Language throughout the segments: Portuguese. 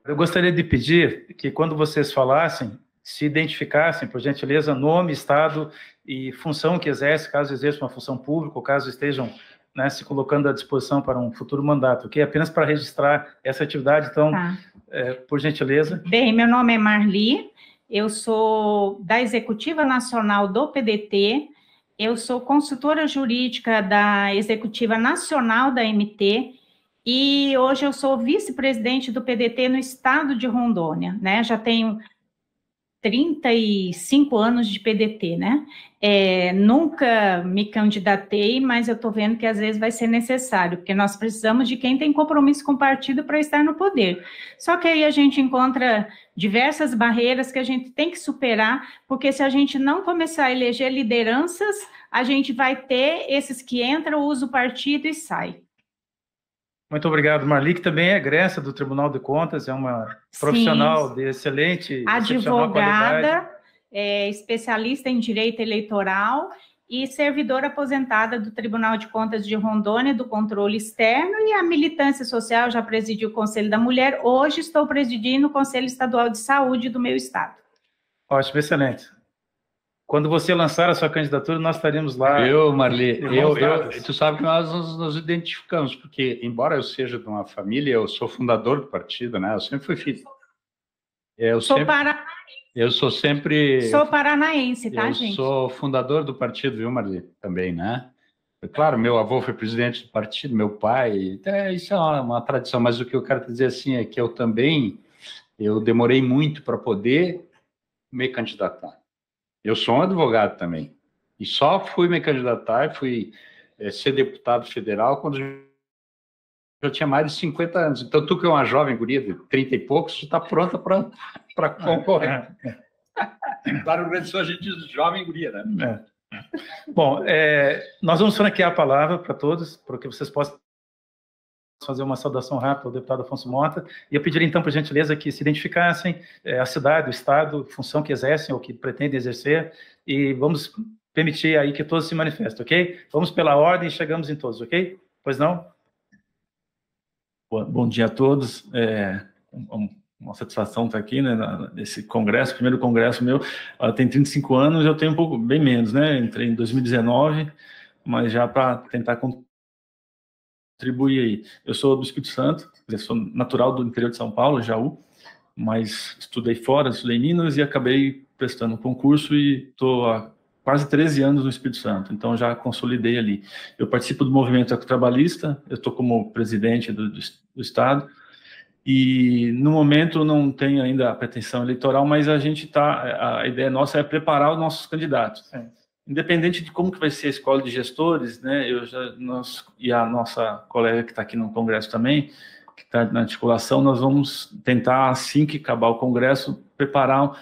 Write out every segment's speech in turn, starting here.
Eu gostaria de pedir que, quando vocês falassem, se identificassem, por gentileza, nome, estado e função que exerce, caso exerça uma função pública, ou caso estejam, né, se colocando à disposição para um futuro mandato, ok? Apenas para registrar essa atividade, então, tá. Por gentileza. Bem, meu nome é Marli, eu sou da Executiva Nacional do PDT, eu sou consultora jurídica da Executiva Nacional da MT, e hoje eu sou vice-presidente do PDT no estado de Rondônia, né? Já tenho 35 anos de PDT, né? Nunca me candidatei, mas eu estou vendo que às vezes vai ser necessário, porque nós precisamos de quem tem compromisso com o partido para estar no poder. Só que aí a gente encontra diversas barreiras que a gente tem que superar, porque se a gente não começar a eleger lideranças, a gente vai ter esses que entram, usam o partido e saem. Muito obrigado, Marli, que também é egressa do Tribunal de Contas, é uma profissional de excelente advogada, especialista em direito eleitoral e servidora aposentada do Tribunal de Contas de Rondônia, do controle externo, e a militância social, já presidi o Conselho da Mulher, hoje estou presidindo o Conselho Estadual de Saúde do meu estado. Ótimo, excelente. Quando você lançar a sua candidatura, nós estaremos lá. Marli, tu sabe que nós nos identificamos, porque, embora eu seja de uma família, eu sou fundador do partido, né? Eu sempre fui filho. Sou paranaense, tá, gente? Eu sou fundador do partido, viu, Marli? Também, né? Claro, meu avô foi presidente do partido, meu pai, isso é uma tradição, mas o que eu quero dizer assim é que eu demorei muito para poder me candidatar. Eu sou um advogado também. E só fui me candidatar, fui ser deputado federal quando eu tinha mais de 50 anos. Então, tu que é uma jovem guria de 30 e poucos, tu está pronta para concorrer. Para o Rio Grande do Sul, a gente diz jovem guria, né? Bom, nós vamos franquear a palavra para todos, para que vocês possam fazer uma saudação rápida ao deputado Afonso Mota, e eu pediria então, por gentileza, que se identificassem a cidade, o estado, função que exercem ou que pretendem exercer, e vamos permitir aí que todos se manifestem, ok? Vamos pela ordem e chegamos em todos, ok? Pois não? Bom dia a todos, uma satisfação estar aqui, né, nesse congresso, primeiro congresso meu. Ela tem 35 anos, eu tenho bem menos, né? Entrei em 2019, mas já para tentar contribuir aí. Eu sou do Espírito Santo, eu sou natural do interior de São Paulo, Jaú, mas estudei fora, estudei em Minas e acabei prestando um concurso e estou há quase 13 anos no Espírito Santo, então já consolidei ali. Eu participo do movimento ecotrabalhista, eu estou como presidente do Estado, e no momento não tenho ainda a pretensão eleitoral, mas a ideia nossa é preparar os nossos candidatos. Independente de como que vai ser a escola de gestores, né, e a nossa colega que está aqui no Congresso também, que está na articulação, nós vamos tentar, assim que acabar o Congresso, preparar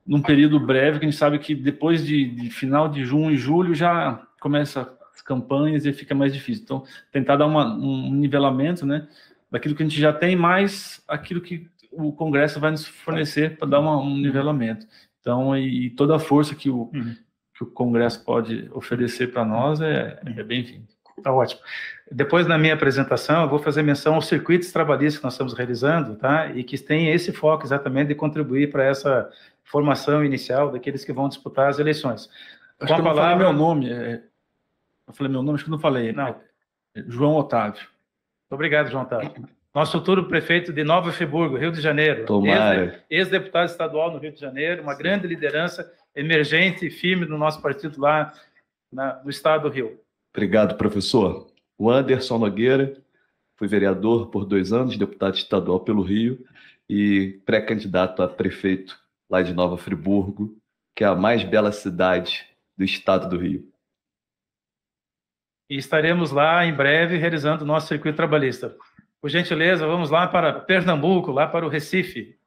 num período breve, que a gente sabe que depois de final de junho e julho já começa as campanhas e fica mais difícil. Então, tentar dar um nivelamento, né, daquilo que a gente já tem, mais aquilo que o Congresso vai nos fornecer para dar um nivelamento. Então, e toda a força que o Congresso pode oferecer para nós é bem-vindo. Tá ótimo. Depois, na minha apresentação, eu vou fazer menção aos circuitos trabalhistas que nós estamos realizando, tá? E que tem esse foco exatamente de contribuir para essa formação inicial daqueles que vão disputar as eleições. Acho que eu não falei meu nome. Eu falei meu nome, acho que não falei. Não. João Otávio. Muito obrigado, João Otávio. Nosso futuro prefeito de Nova Friburgo, Rio de Janeiro. Tomara. Ex-deputado estadual no Rio de Janeiro, uma grande liderança emergente e firme no nosso partido lá no estado do Rio. Obrigado, professor. O Anderson Nogueira, fui vereador por 2 anos, deputado estadual pelo Rio e pré-candidato a prefeito lá de Nova Friburgo, que é a mais bela cidade do estado do Rio. E estaremos lá em breve realizando o nosso circuito trabalhista. Por gentileza, vamos lá para Pernambuco, lá para o Recife.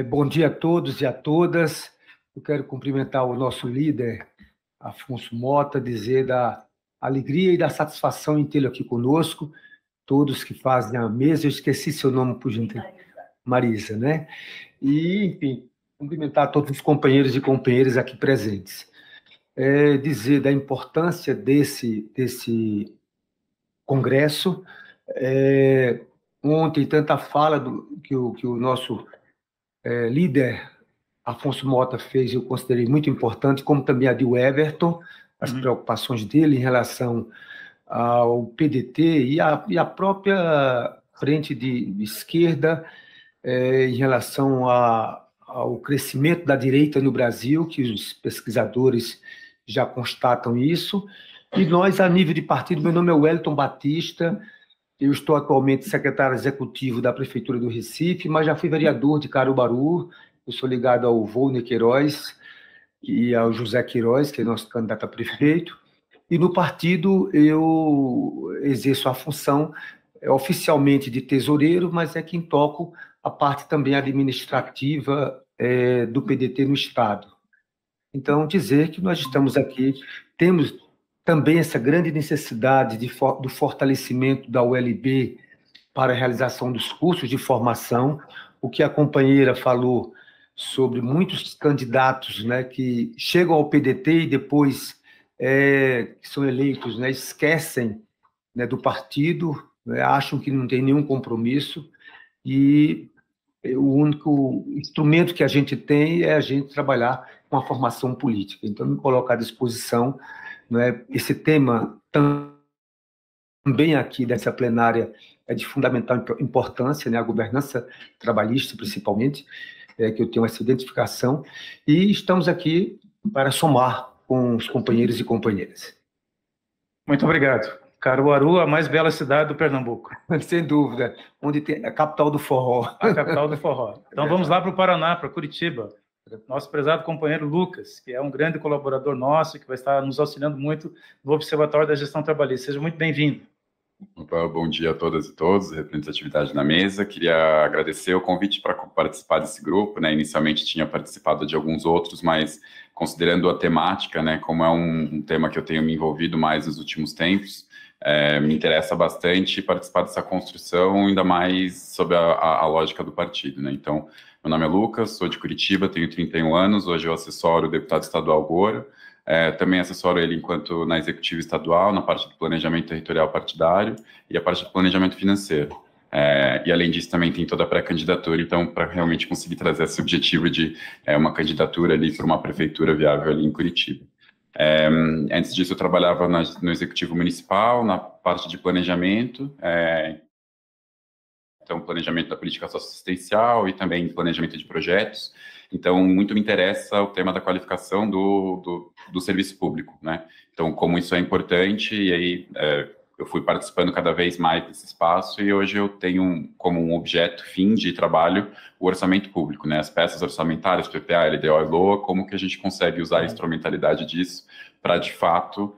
Bom dia a todos e a todas. Eu quero cumprimentar o nosso líder, Afonso Mota, dizer da alegria e da satisfação em tê-lo aqui conosco, todos que fazem a mesa. Eu esqueci seu nome, por gentileza. Marisa, né? E, enfim, cumprimentar todos os companheiros e companheiras aqui presentes. Dizer da importância desse congresso, ontem tanta fala que o nosso líder Afonso Mota fez, eu considerei muito importante, como também a de Everton, as preocupações dele em relação ao PDT e a própria frente de esquerda em relação ao crescimento da direita no Brasil, que os pesquisadores já constatam isso. E nós, a nível de partido, meu nome é Wellington Batista, eu estou atualmente secretário executivo da Prefeitura do Recife, mas já fui vereador de Caruaru, eu sou ligado ao Volney Queiroz e ao José Queiroz, que é nosso candidato a prefeito, e no partido eu exerço a função oficialmente de tesoureiro, mas é quem toco a parte também administrativa do PDT no Estado. Então, dizer que nós estamos aqui, temos também essa grande necessidade do fortalecimento da ULB para a realização dos cursos de formação, o que a companheira falou sobre muitos candidatos, né, que chegam ao PDT e depois que são eleitos, né, esquecem, né, do partido, né, acham que não tem nenhum compromisso, e o único instrumento que a gente tem é a gente trabalhar com a formação política. Então, me coloco à disposição. Esse tema também aqui dessa plenária é de fundamental importância, né? A governança trabalhista, principalmente, que eu tenho essa identificação, e estamos aqui para somar com os companheiros e companheiras. Muito obrigado. Caruaru, a mais bela cidade do Pernambuco. Sem dúvida, onde tem a capital do forró. A capital do forró. Então vamos lá para o Paraná, para Curitiba. Nosso prezado companheiro Lucas, que é um grande colaborador nosso, que vai estar nos auxiliando muito no Observatório da Gestão Trabalhista. Seja muito bem-vindo. Bom dia a todas e todos, representatividade na mesa. Queria agradecer o convite para participar desse grupo, né? Inicialmente tinha participado de alguns outros, mas considerando a temática, né, como é um tema que eu tenho me envolvido mais nos últimos tempos, me interessa bastante participar dessa construção, ainda mais sob a lógica do partido, né? Então, meu nome é Lucas, sou de Curitiba, tenho 31 anos, hoje eu assessoro o deputado estadual Gora, também assessoro ele enquanto na executiva estadual, na parte do planejamento territorial partidário e a parte do planejamento financeiro. E além disso também tem toda a pré-candidatura, então para realmente conseguir trazer esse objetivo de uma candidatura ali para uma prefeitura viável ali em Curitiba. Antes disso eu trabalhava no executivo municipal, na parte de planejamento, então planejamento da política socioassistencial e também planejamento de projetos. Então, muito me interessa o tema da qualificação do serviço público, né? Então, como isso é importante, e aí eu fui participando cada vez mais desse espaço, e hoje eu tenho como um objeto, fim de trabalho, o orçamento público, né? As peças orçamentárias, PPA, LDO e LOA, como que a gente consegue usar a instrumentalidade disso para, de fato,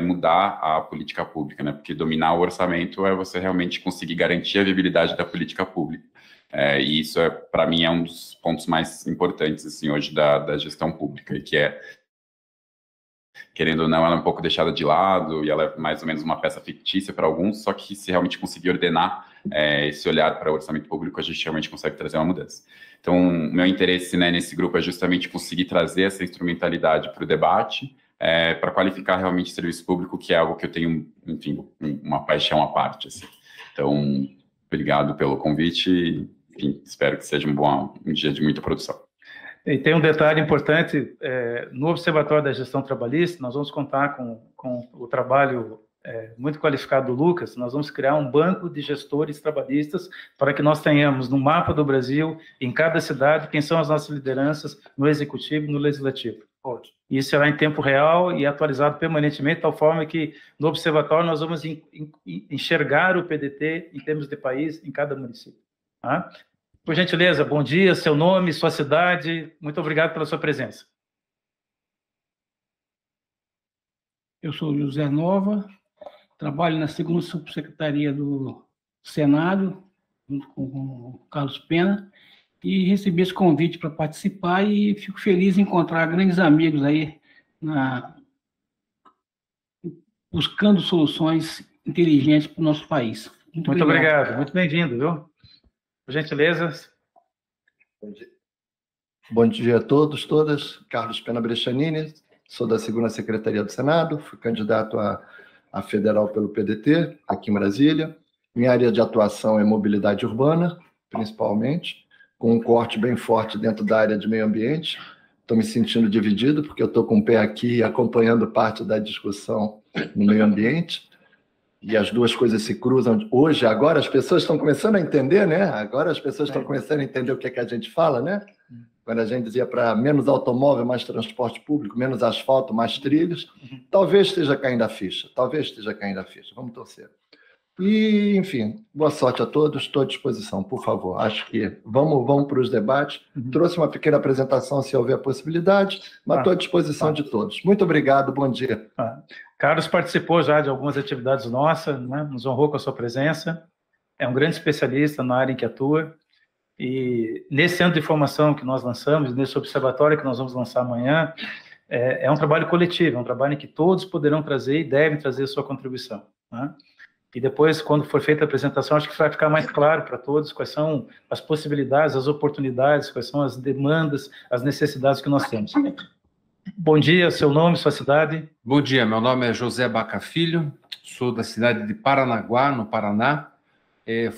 mudar a política pública, né? Porque dominar o orçamento é você realmente conseguir garantir a viabilidade da política pública. E isso, para mim, é um dos pontos mais importantes, assim, hoje da gestão pública, e que querendo ou não, ela é um pouco deixada de lado, e ela é mais ou menos uma peça fictícia para alguns, só que se realmente conseguir ordenar esse olhar para o orçamento público, a gente realmente consegue trazer uma mudança. Então, meu interesse, né, nesse grupo é justamente conseguir trazer essa instrumentalidade para o debate, para qualificar realmente o serviço público, que é algo que eu tenho, enfim, uma paixão à parte, assim. Então, obrigado pelo convite, enfim, espero que seja um dia de muita produção. E tem um detalhe importante, no Observatório da Gestão Trabalhista, nós vamos contar com o trabalho muito qualificado do Lucas, nós vamos criar um banco de gestores trabalhistas para que nós tenhamos no mapa do Brasil, em cada cidade, quem são as nossas lideranças no Executivo e no Legislativo. Isso será em tempo real e atualizado permanentemente, de tal forma que no Observatório nós vamos enxergar o PDT em termos de país em cada município. Tá? Por gentileza, bom dia, seu nome, sua cidade, muito obrigado pela sua presença. Eu sou José Nova, trabalho na segunda subsecretaria do Senado, junto com o Carlos Pena, e recebi esse convite para participar e fico feliz em encontrar grandes amigos aí, buscando soluções inteligentes para o nosso país. Muito obrigado, muito bem-vindo, viu? Por gentileza. Bom dia a todos, todas. Carlos Pena Brechanini, sou da segunda Secretaria do Senado, fui candidato a federal pelo PDT, aqui em Brasília, Minha área de atuação é mobilidade urbana, principalmente, com um corte bem forte dentro da área de meio ambiente. Estou me sentindo dividido, porque eu estou com o pé aqui acompanhando parte da discussão no meio ambiente, e as duas coisas se cruzam hoje. Agora as pessoas estão começando a entender, né? Agora as pessoas estão começando a entender o que é que a gente fala, né? Quando a gente dizia para menos automóvel, mais transporte público, menos asfalto, mais trilhos, talvez esteja caindo a ficha, vamos torcer. E, enfim, boa sorte a todos, estou à disposição, por favor. Acho que vamos para os debates. Trouxe uma pequena apresentação, se houver possibilidade, mas estou à disposição de todos. Muito obrigado, bom dia. Carlos participou já de algumas atividades nossas, né? Nos honrou com a sua presença, é um grande especialista na área em que atua, e nesse centro de formação que nós lançamos, nesse observatório que nós vamos lançar amanhã, é um trabalho coletivo, é um trabalho em que todos poderão trazer e devem trazer a sua contribuição, né? E depois, quando for feita a apresentação, acho que vai ficar mais claro para todos quais são as possibilidades, as oportunidades, quais são as demandas, as necessidades que nós temos. Bom dia, seu nome, sua cidade? Bom dia, meu nome é José Baca Filho, sou da cidade de Paranaguá, no Paraná.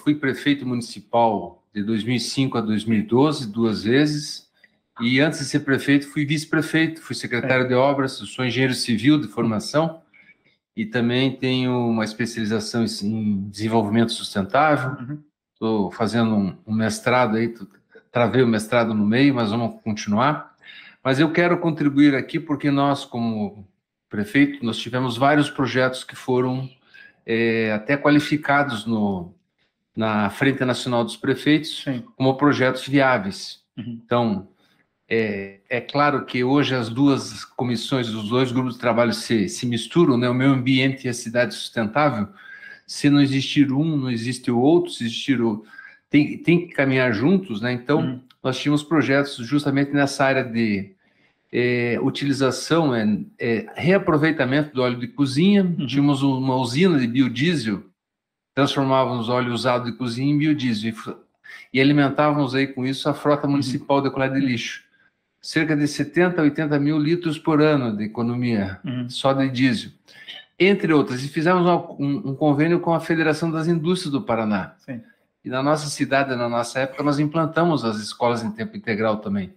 Fui prefeito municipal de 2005 a 2012, 2 vezes, e antes de ser prefeito, fui vice-prefeito, fui secretário de obras, sou engenheiro civil de formação, e também tenho uma especialização em desenvolvimento sustentável. Estou fazendo um mestrado aí, travei o mestrado no meio, mas vamos continuar. Mas eu quero contribuir aqui porque nós, como prefeito, nós tivemos vários projetos que foram até qualificados na Frente Nacional dos Prefeitos como projetos viáveis. Então, é claro que hoje as duas comissões, os dois grupos de trabalho se misturam, né? O meio ambiente e a cidade sustentável. Se não existir um, não existe o outro. Se existir tem que caminhar juntos, né? Então, nós tínhamos projetos justamente nessa área de utilização, reaproveitamento do óleo de cozinha. Tínhamos uma usina de biodiesel, transformávamos óleo usado de cozinha em biodiesel e alimentávamos aí com isso a frota municipal de coleta de lixo. Cerca de 70 a 80 mil litros por ano de economia, só de diesel, entre outras. E fizemos um convênio com a Federação das Indústrias do Paraná. E na nossa cidade, na nossa época, nós implantamos as escolas em tempo integral também.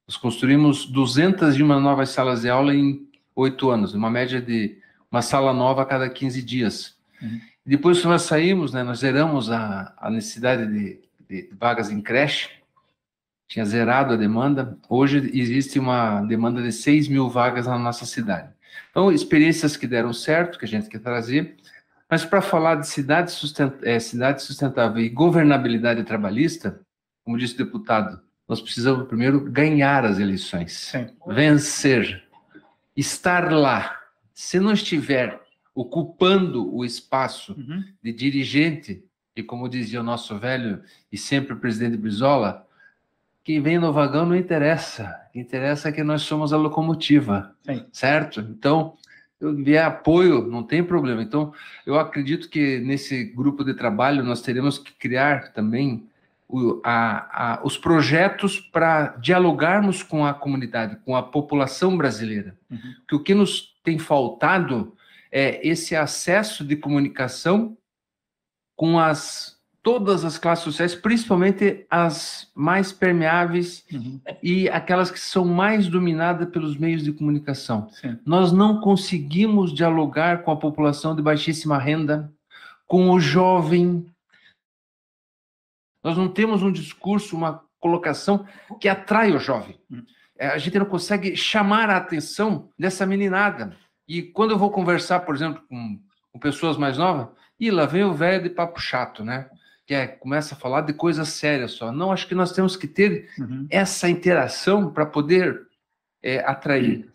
Nós construímos 201 novas salas de aula em 8 anos, uma média de uma sala nova a cada 15 dias. Depois que nós saímos, né, nós zeramos a necessidade de vagas em creche, tinha zerado a demanda. Hoje existe uma demanda de 6 mil vagas na nossa cidade. Então, experiências que deram certo, que a gente quer trazer. Mas para falar de cidade sustentável e governabilidade trabalhista, como disse o deputado, nós precisamos primeiro ganhar as eleições, vencer, estar lá. Se não estiver ocupando o espaço de dirigente, e como dizia o nosso velho e sempre o presidente Brizola, quem vem no vagão não interessa. Interessa que nós somos a locomotiva, certo? Então, eu vier apoio, não tem problema. Então, eu acredito que nesse grupo de trabalho nós teremos que criar também os projetos para dialogarmos com a comunidade, com a população brasileira. Porque o que nos tem faltado é esse acesso de comunicação com todas as classes sociais, principalmente as mais permeáveis e aquelas que são mais dominadas pelos meios de comunicação. Nós não conseguimos dialogar com a população de baixíssima renda, com o jovem. Nós não temos um discurso, uma colocação que atrai o jovem. A gente não consegue chamar a atenção dessa meninada. E quando eu vou conversar, por exemplo, com pessoas mais novas, lá vem o velho de papo chato, né? Que começa a falar de coisas sérias só. Não, acho que nós temos que ter essa interação para poder atrair.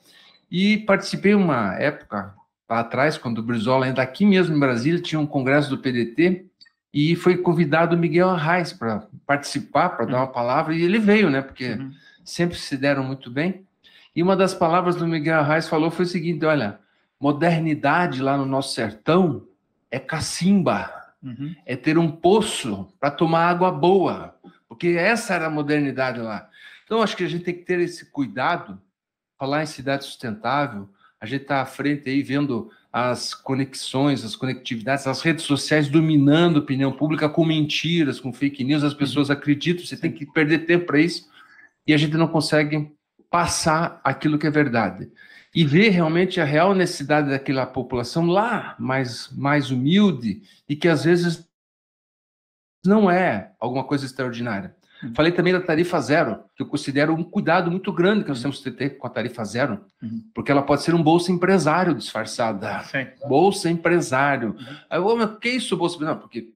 E participei uma época lá atrás, quando o Brizola, ainda aqui mesmo em Brasília, tinha um congresso do PDT, e foi convidado o Miguel Arraes para participar, para dar uma palavra, e ele veio, né? Porque sempre se deram muito bem. E uma das palavras do Miguel Arraes falou foi o seguinte: olha, modernidade lá no nosso sertão é cacimba. É ter um poço para tomar água boa, porque essa era a modernidade lá. Então, acho que a gente tem que ter esse cuidado, falar em cidade sustentável. A gente está à frente aí vendo as conexões, as conectividades, as redes sociais dominando a opinião pública com mentiras, com fake news, as pessoas acreditam, você tem que perder tempo para isso, e a gente não consegue passar aquilo que é verdade. E ver realmente a real necessidade daquela população lá, mais humilde, e que às vezes não é alguma coisa extraordinária. Falei também da tarifa zero, que eu considero um cuidado muito grande que nós temos que ter com a tarifa zero, porque ela pode ser um bolsa empresário disfarçada. Sim. Bolsa empresário. Aí eu, mas o que é isso, bolsa empresário? Não, porque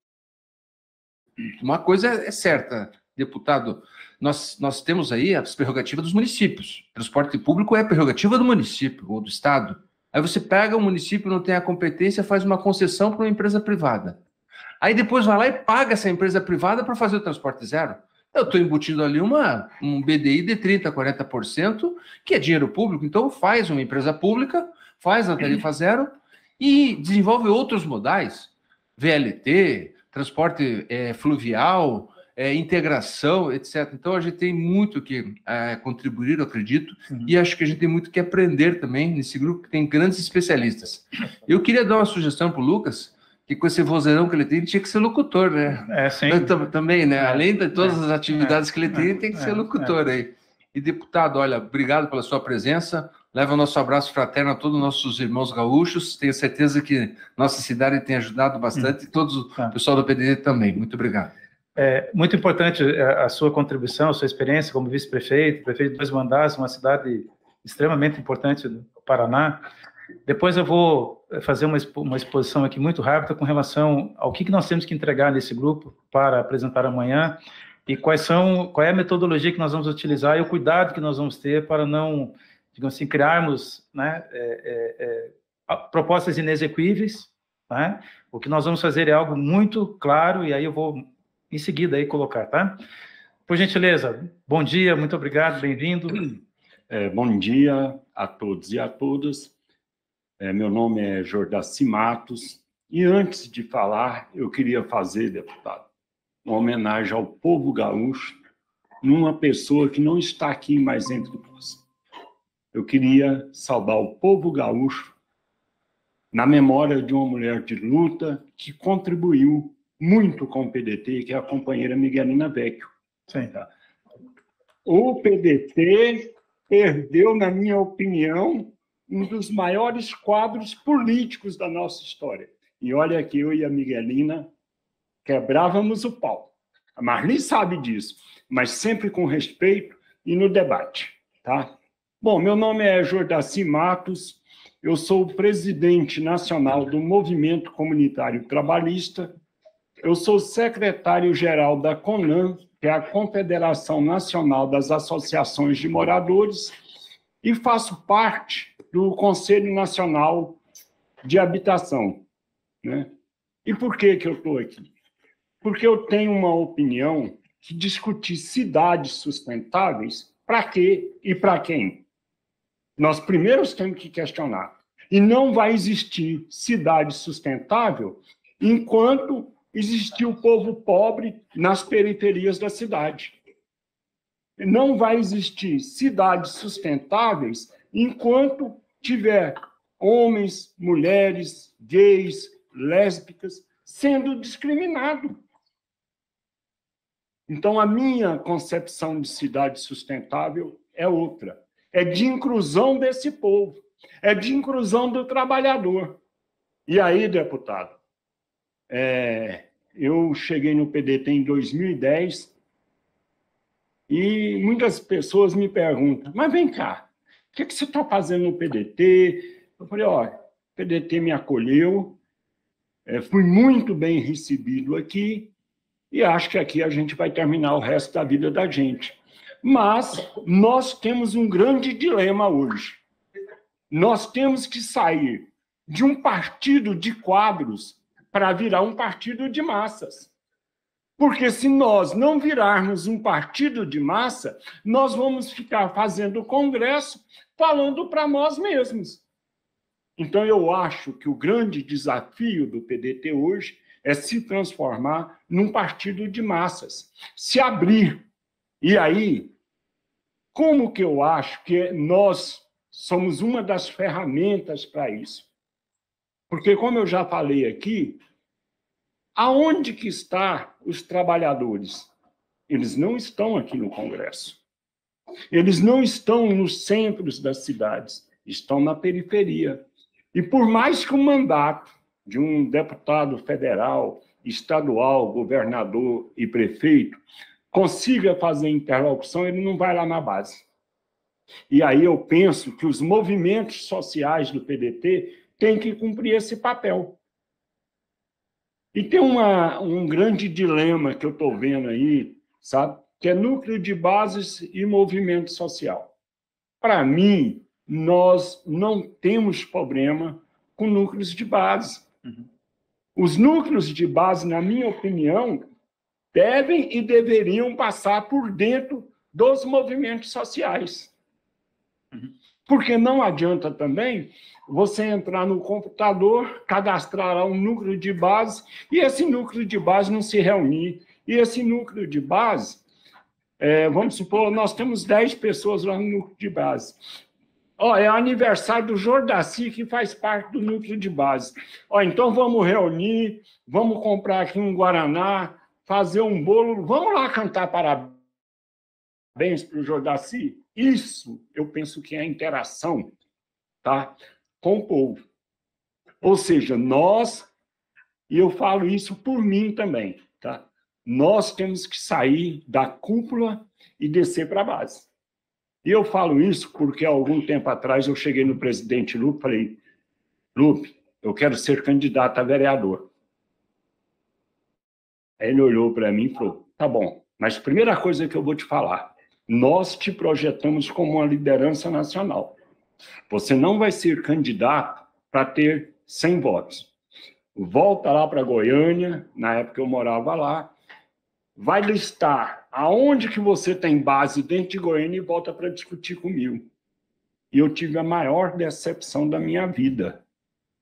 uma coisa é certa, deputado, nós temos aí as prerrogativas dos municípios. Transporte público é prerrogativa do município ou do estado. Aí você pega o município, não tem a competência, faz uma concessão para uma empresa privada. Aí depois vai lá e paga essa empresa privada para fazer o transporte zero. Eu estou embutindo ali um BDI de 30%, 40%, que é dinheiro público, então faz uma empresa pública, faz a tarifa zero e desenvolve outros modais, VLT, transporte fluvial, integração, etc. Então a gente tem muito que contribuir, eu acredito, e acho que a gente tem muito que aprender também nesse grupo, que tem grandes especialistas. Eu queria dar uma sugestão para o Lucas, que com esse vozeirão que ele tem, ele tinha que ser locutor, né? Sim. Também, né? Além de todas as atividades que ele tem que ser locutor aí. E, deputado, olha, obrigado pela sua presença. Leva o nosso abraço fraterno a todos os nossos irmãos gaúchos. Tenho certeza que nossa cidade tem ajudado bastante, e todos o pessoal do PDT também. Muito obrigado. É muito importante a sua contribuição, a sua experiência como vice-prefeito, prefeito de 2 mandatos, uma cidade extremamente importante do Paraná. Depois eu vou fazer uma exposição aqui muito rápida com relação ao que nós temos que entregar nesse grupo para apresentar amanhã e qual é a metodologia que nós vamos utilizar e o cuidado que nós vamos ter para não, digamos assim, criarmos, né, propostas inexequíveis, né? O que nós vamos fazer é algo muito claro e aí eu vou em seguida aí colocar, tá? Por gentileza, bom dia, muito obrigado, bem-vindo. Bom dia a todos e a todas. Meu nome é Jordaci Matos, e antes de falar, eu queria fazer, deputado, uma homenagem ao povo gaúcho, numa pessoa que não está aqui mais entre nós. Eu queria saudar o povo gaúcho na memória de uma mulher de luta que contribuiu muito com o PDT, que é a companheira Miguelina Vecchio. Sim. O PDT perdeu, na minha opinião, um dos maiores quadros políticos da nossa história. E olha que eu e a Miguelina quebrávamos o pau. A Marli sabe disso, mas sempre com respeito e no debate, tá? Bom, meu nome é Jordaci Matos, eu sou o presidente nacional do Movimento Comunitário Trabalhista, eu sou secretário-geral da CONAN, que é a Confederação Nacional das Associações de Moradores, e faço parte do Conselho Nacional de Habitação, né? E por que eu estou aqui? Porque eu tenho uma opinião que discutir cidades sustentáveis, para quê e para quem? Nós primeiro temos que questionar. E não vai existir cidade sustentável enquanto existir o povo pobre nas periferias da cidade. Não vai existir cidades sustentáveis enquanto tiver homens, mulheres, gays, lésbicas sendo discriminados. Então, a minha concepção de cidade sustentável é outra. É de inclusão desse povo. É de inclusão do trabalhador. E aí, deputado, eu cheguei no PDT em 2010 e muitas pessoas me perguntam, mas vem cá, o que você está fazendo no PDT? Eu falei, olha, o PDT me acolheu, fui muito bem recebido aqui e acho que aqui a gente vai terminar o resto da vida da gente. Mas nós temos um grande dilema hoje. Nós temos que sair de um partido de quadros para virar um partido de massas. Porque se nós não virarmos um partido de massa, nós vamos ficar fazendo congresso falando para nós mesmos. Então, eu acho que o grande desafio do PDT hoje é se transformar num partido de massas, se abrir. E aí, como que eu acho que nós somos uma das ferramentas para isso? Porque, como eu já falei aqui, aonde que estão os trabalhadores? Eles não estão aqui no Congresso. Eles não estão nos centros das cidades, estão na periferia. E por mais que o mandato de um deputado federal, estadual, governador e prefeito consiga fazer interlocução, ele não vai lá na base. E aí eu penso que os movimentos sociais do PDT têm que cumprir esse papel. E tem um grande dilema que eu estou vendo aí, sabe? Que é núcleo de bases e movimento social. Para mim, nós não temos problema com núcleos de base. Os núcleos de base, na minha opinião, devem e deveriam passar por dentro dos movimentos sociais. Porque não adianta também você entrar no computador, cadastrar lá um núcleo de base, e esse núcleo de base não se reunir. E esse núcleo de base, vamos supor, nós temos 10 pessoas lá no núcleo de base. É aniversário do Jordaci, que faz parte do núcleo de base. Então vamos reunir, vamos comprar aqui um Guaraná, fazer um bolo, vamos lá cantar parabéns para o Jordaci. Isso, eu penso que é a interação, tá, com o povo. Ou seja, nós, e eu falo isso por mim também, tá? Nós temos que sair da cúpula e descer para a base. E eu falo isso porque, há algum tempo atrás, eu cheguei no presidente Lupe e falei: Lupe, eu quero ser candidato a vereador. Aí ele olhou para mim e falou: tá bom, mas a primeira coisa que eu vou te falar, nós te projetamos como uma liderança nacional. Você não vai ser candidato para ter 100 votos. Volta lá para Goiânia, na época eu morava lá, vai listar aonde que você tem base dentro de Goiânia e volta para discutir comigo. E eu tive a maior decepção da minha vida.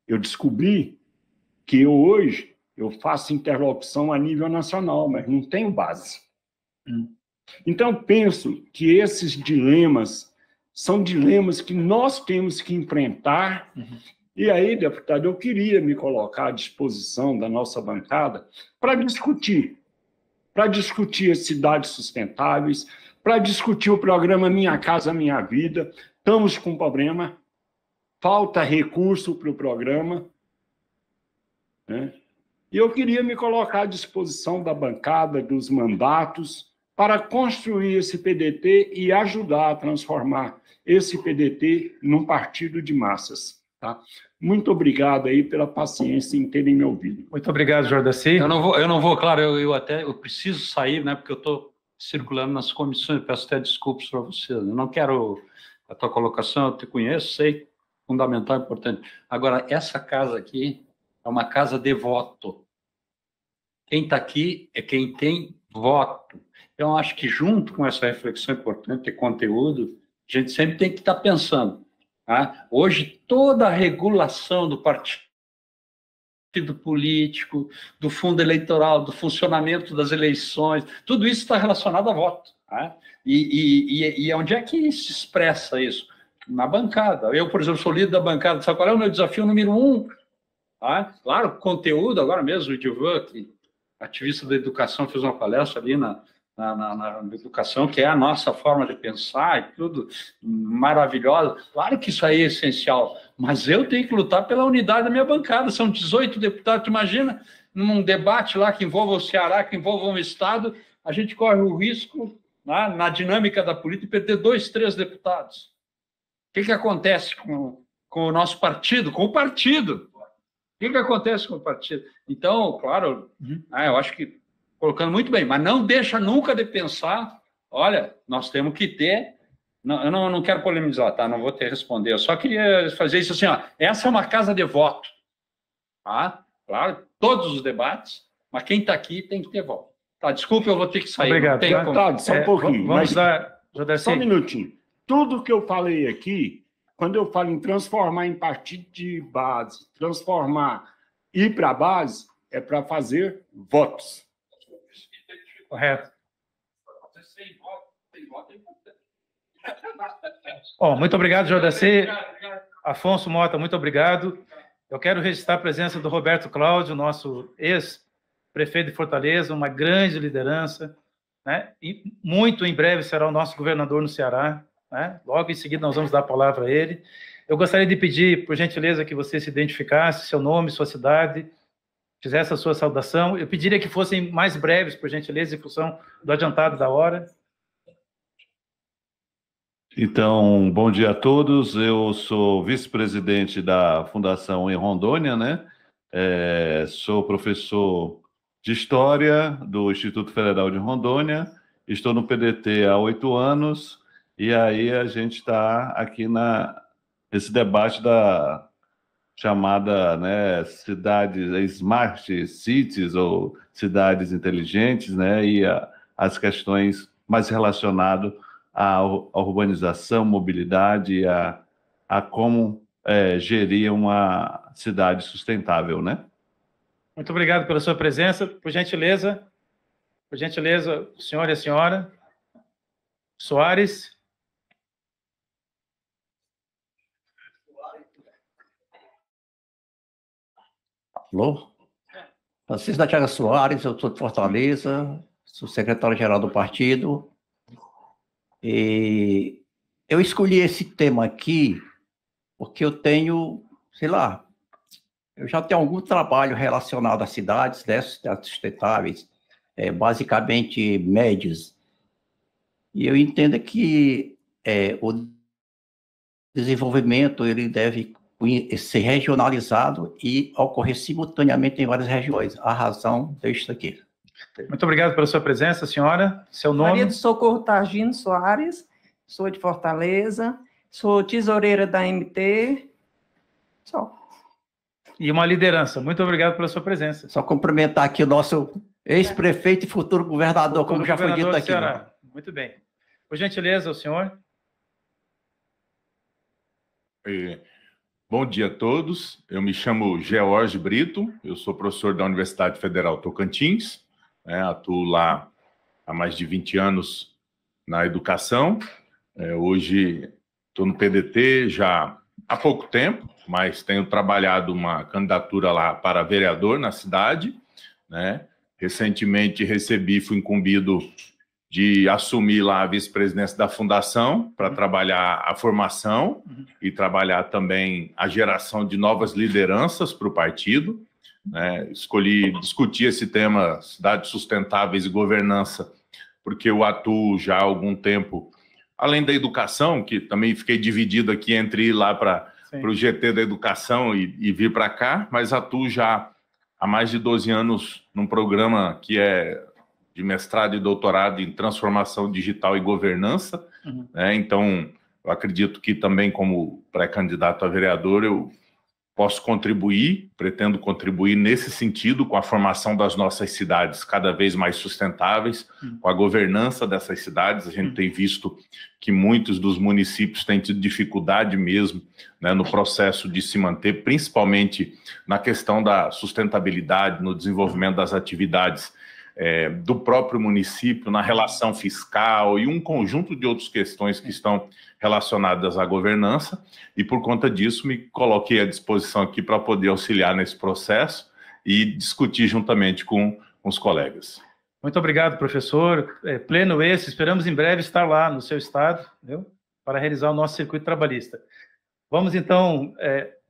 Eu descobri que hoje eu faço interlocução a nível nacional, mas não tenho base. Então, penso que esses dilemas são dilemas que nós temos que enfrentar. E aí, deputado, eu queria me colocar à disposição da nossa bancada para discutir as cidades sustentáveis, para discutir o programa Minha Casa Minha Vida. Estamos com problema, falta recurso para o programa, né? E eu queria me colocar à disposição da bancada, dos mandatos, para construir esse PDT e ajudar a transformar esse PDT num partido de massas. Tá? Muito obrigado aí pela paciência em terem me ouvido. Muito obrigado, Jordaci. Eu não vou, claro, eu preciso sair, né, porque eu estou circulando nas comissões, peço até desculpas para você. Eu não quero a tua colocação, eu te conheço, sei, fundamental, importante. Agora, essa casa aqui é uma casa de voto. Quem está aqui é quem tem voto. Então, acho que junto com essa reflexão importante de conteúdo, a gente sempre tem que estar pensando. Tá? Hoje, toda a regulação do partido político, do fundo eleitoral, do funcionamento das eleições, tudo isso está relacionado a voto. Tá? E onde é que se expressa isso? Na bancada. Eu, por exemplo, sou líder da bancada. Sabe qual é o meu desafio número 1? Tá? Claro, conteúdo, agora mesmo, o Edilvan, que ativista da educação, fez uma palestra ali na educação, que é a nossa forma de pensar e tudo, maravilhosa. Claro que isso aí é essencial, mas eu tenho que lutar pela unidade da minha bancada. São 18 deputados, imagina, num debate lá que envolva o Ceará, que envolva um Estado, a gente corre o risco, na dinâmica da política, de perder 2, 3 deputados. O que acontece com o nosso partido? Com o partido. O que acontece com o partido? Então, claro, eu acho que colocando muito bem, mas não deixa nunca de pensar, olha, nós temos que ter, eu não quero polemizar, tá? Não vou te responder, eu só queria fazer isso assim, ó, essa é uma casa de voto, tá? Claro, todos os debates, mas quem está aqui tem que ter voto. Tá, desculpa, eu vou ter que sair. Obrigado. Deputado, só um pouquinho. Vamos dar, só um minutinho. Tudo que eu falei aqui, quando eu falo em transformar em partido de base, ir para a base, é para fazer votos. Correto. Bom, muito obrigado, Jordaci. Afonso Mota, muito obrigado. Eu quero registrar a presença do Roberto Cláudio, nosso ex-prefeito de Fortaleza, uma grande liderança, né? E muito em breve será o nosso governador no Ceará, né? Logo em seguida nós vamos dar a palavra a ele. Eu gostaria de pedir, por gentileza, que você se identificasse, seu nome, sua cidade, fizesse a sua saudação. Eu pediria que fossem mais breves, por gentileza, em função do adiantado da hora. Então, bom dia a todos. Eu sou vice-presidente da Fundação em Rondônia, né? Sou professor de História do Instituto Federal de Rondônia. Estou no PDT há 8 anos e aí a gente está aqui nesse debate da chamada, né, cidades, smart cities ou cidades inteligentes, né? E as questões mais relacionadas a urbanização, mobilidade, a como gerir uma cidade sustentável, né? Muito obrigado pela sua presença. Por gentileza, o senhor e a senhora. Soares. Alô? Francisco da Chaga Soares, eu sou de Fortaleza, sou secretário-geral do partido. E eu escolhi esse tema aqui porque eu tenho, sei lá, eu já tenho algum trabalho relacionado às cidades, né, cidades sustentáveis, basicamente médias. E eu entendo que o desenvolvimento ele deve ser regionalizado e ocorrer simultaneamente em várias regiões. A razão disso aqui. Muito obrigado pela sua presença, senhora. Seu nome? Maria do Socorro Targino Soares, sou de Fortaleza, sou tesoureira da MT. Só. E uma liderança. Muito obrigado pela sua presença. Só cumprimentar aqui o nosso ex-prefeito e futuro governador, como já foi dito aqui. Né? Muito bem. Por gentileza, o senhor. Bom dia a todos. Eu me chamo George Brito, eu sou professor da Universidade Federal Tocantins, atuo lá há mais de 20 anos na educação. Hoje estou no PDT já há pouco tempo, mas tenho trabalhado uma candidatura lá para vereador na cidade, né? Recentemente fui incumbido de assumir lá a vice-presidência da fundação para trabalhar a formação e trabalhar também a geração de novas lideranças para o partido. Né? Escolhi discutir esse tema, cidades sustentáveis e governança, porque eu atuo já há algum tempo, além da educação, que também fiquei dividido aqui entre ir lá para o GT da educação e vir para cá, mas atuo já há mais de 12 anos num programa que é de mestrado e doutorado em transformação digital e governança, né? Então, eu acredito que também como pré-candidato a vereador, eu posso contribuir, pretendo contribuir nesse sentido com a formação das nossas cidades cada vez mais sustentáveis, com a governança dessas cidades. A gente tem visto que muitos dos municípios têm tido dificuldade mesmo, né, no processo de se manter, principalmente na questão da sustentabilidade, no desenvolvimento das atividades do próprio município, na relação fiscal e um conjunto de outras questões que estão relacionadas à governança, e por conta disso me coloquei à disposição aqui para poder auxiliar nesse processo e discutir juntamente com os colegas. Muito obrigado, professor. Pleno esse, esperamos em breve estar lá no seu estado, viu? Para realizar o nosso circuito trabalhista. Vamos então,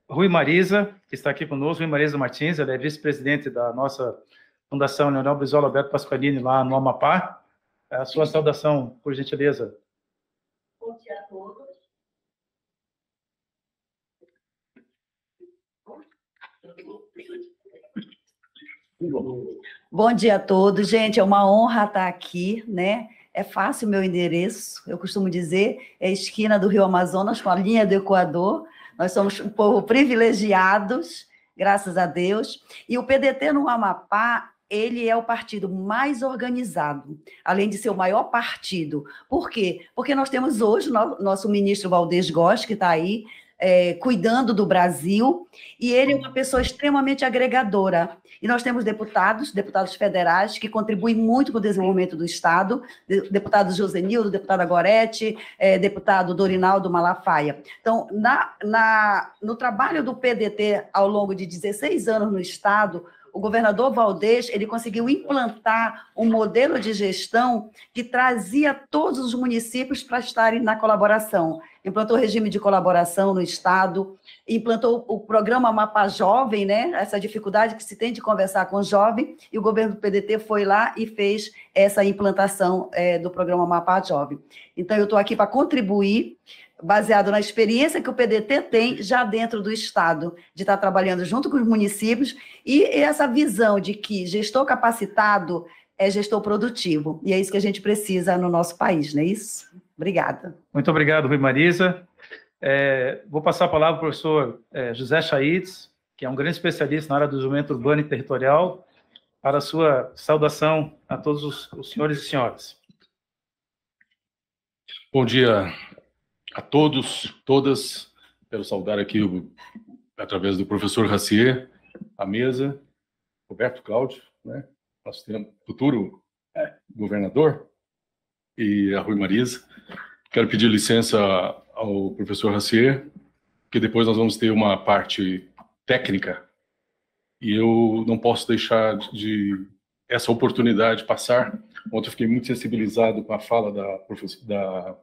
Rui Marisa, que está aqui conosco, Rui Marisa Martins, ela é vice-presidente da nossa Fundação Leonel Brizola Alberto Pasqualini, lá no Amapá. A sua saudação, por gentileza. Bom dia a todos. Bom dia a todos, gente. É uma honra estar aqui, né? É fácil o meu endereço, eu costumo dizer, é a esquina do Rio Amazonas com a linha do Equador. Nós somos um povo privilegiados, graças a Deus. E o PDT no Amapá, ele é o partido mais organizado, além de ser o maior partido. Por quê? Porque nós temos hoje nosso ministro Valdez Góes, que está aí, cuidando do Brasil, e ele é uma pessoa extremamente agregadora. E nós temos deputados federais, que contribuem muito com o desenvolvimento do Estado, deputado Josenildo, deputada Gorete, deputado Dorinaldo Malafaia. Então, no trabalho do PDT ao longo de 16 anos no Estado, o governador Valdez, ele conseguiu implantar um modelo de gestão que trazia todos os municípios para estarem na colaboração. Implantou o regime de colaboração no Estado, implantou o programa Mapa Jovem, né? Essa dificuldade que se tem de conversar com o jovem, e o governo do PDT foi lá e fez essa implantação do programa Mapa Jovem. Então, eu estou aqui para contribuir, baseado na experiência que o PDT tem já dentro do Estado, de estar trabalhando junto com os municípios, e essa visão de que gestor capacitado é gestor produtivo, e é isso que a gente precisa no nosso país, não é isso? Obrigada. Muito obrigado, Rui Marisa. Vou passar a palavra ao professor José Chaides, que é um grande especialista na área do desenvolvimento urbano e territorial, para a sua saudação a todos os senhores e senhoras. Bom dia a todos, todas. Quero saudar aqui, através do professor Racier, a mesa, Roberto Cláudio, né, nosso futuro governador, e a Rui Marisa. Quero pedir licença ao professor Racier, que depois nós vamos ter uma parte técnica, e eu não posso deixar de essa oportunidade passar. Ontem eu fiquei muito sensibilizado com a fala da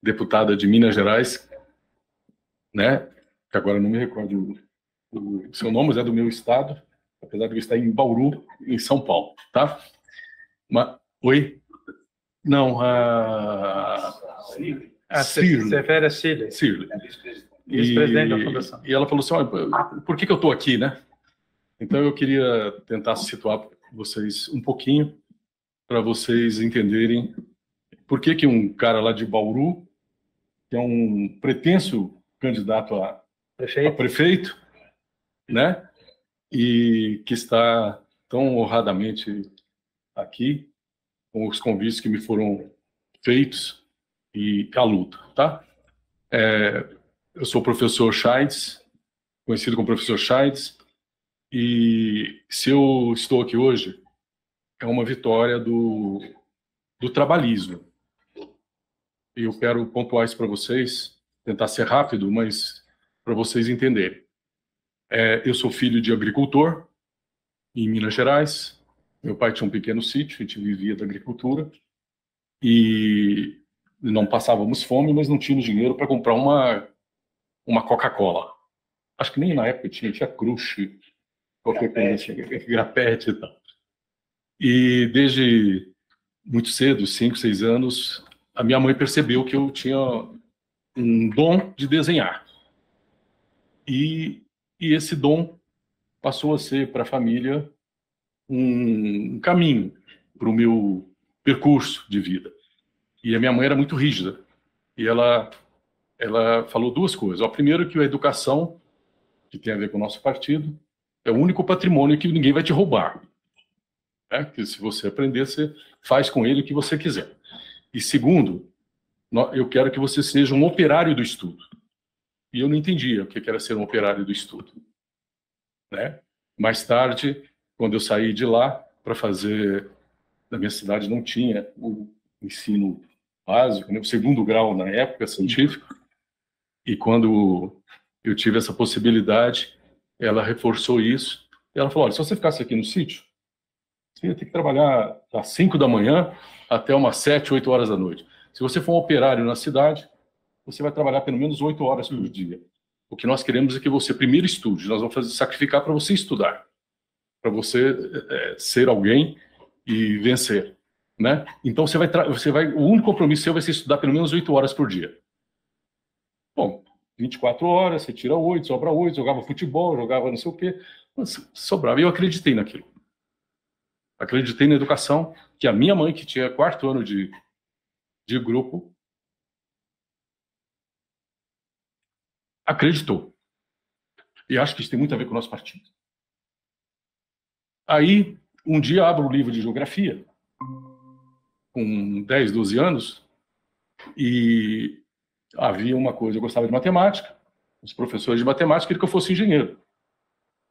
deputada de Minas Gerais, né, que agora não me recordo o seu nome, mas é do meu estado, apesar de eu estar em Bauru, em São Paulo, tá? Oi? Não, Severa Cirlei. Vice-presidente da Fundação. E ela falou assim, olha, por que eu estou aqui, né? Então eu queria tentar situar vocês um pouquinho, para vocês entenderem por que um cara lá de Bauru, que é um pretenso candidato a prefeito, né? E que está tão honradamente aqui, com os convites que me foram feitos e a luta, tá? Eu sou o professor Chaides, conhecido como professor Chaides, e se eu estou aqui hoje, é uma vitória do trabalhismo. E eu quero pontuar isso para vocês, tentar ser rápido, mas para vocês entenderem. Eu sou filho de agricultor em Minas Gerais. Meu pai tinha um pequeno sítio, a gente vivia da agricultura e não passávamos fome, mas não tínhamos dinheiro para comprar uma Coca-Cola. Acho que nem na época tinha Crush, qualquer coisa, Grapete e tal. E desde muito cedo, 5, 6 anos, a minha mãe percebeu que eu tinha um dom de desenhar. E esse dom passou a ser para a família um caminho para o meu percurso de vida. E a minha mãe era muito rígida. E ela falou duas coisas. O primeiro, que a educação, que tem a ver com o nosso partido, é o único patrimônio que ninguém vai te roubar. Que se você aprender, você faz com ele o que você quiser. E segundo, eu quero que você seja um operário do estudo. E eu não entendia o que era ser um operário do estudo. Né? Mais tarde, quando eu saí de lá para fazer, na minha cidade não tinha o ensino básico, né? O segundo grau na época científico, e quando eu tive essa possibilidade, ela reforçou isso. E ela falou, olha, se você ficasse aqui no sítio, você ia ter que trabalhar às 5 da manhã até umas 7, 8 horas da noite. Se você for um operário na cidade, você vai trabalhar pelo menos 8 horas por dia. O que nós queremos é que você primeiro estude. Nós vamos sacrificar para você estudar, para você ser alguém e vencer, né? Então o único compromisso seu vai ser estudar pelo menos 8 horas por dia. Bom, 24 horas, você tira 8, sobra 8, jogava futebol, jogava não sei o quê, sobrava. E eu acreditei naquilo. Acreditei na educação, que a minha mãe, que tinha 4º ano de grupo, acreditou. E acho que isso tem muito a ver com o nosso partido. Aí, um dia, abro o livro de geografia, com 10, 12 anos, e havia uma coisa, eu gostava de matemática, Os professores de matemática queriam que eu fosse engenheiro.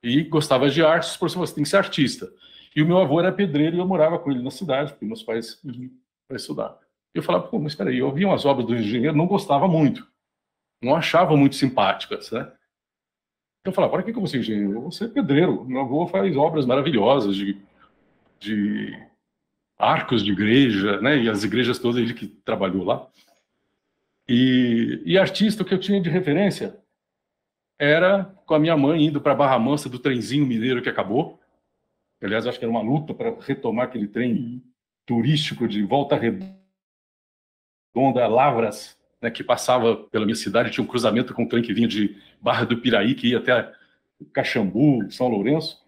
E gostava de artes, os professores falaram, você tem que ser artista. E o meu avô era pedreiro e eu morava com ele na cidade, porque meus pais iam para estudar. Eu falava, pô, mas espera aí, eu via umas obras do engenheiro, não gostava muito. Não achava muito simpáticas, né? Então eu falava, para que eu vou ser engenheiro? Eu vou ser pedreiro. Meu avô faz obras maravilhosas de arcos de igreja, né? E as igrejas todas, ele que trabalhou lá. E artista, o que eu tinha de referência era com a minha mãe indo para Barra Mansa do trenzinho mineiro que acabou. Aliás, acho que era uma luta para retomar aquele trem turístico de Volta Redonda, Lavras, né, que passava pela minha cidade, tinha um cruzamento com um trem que vinha de Barra do Piraí, que ia até Caxambu, São Lourenço,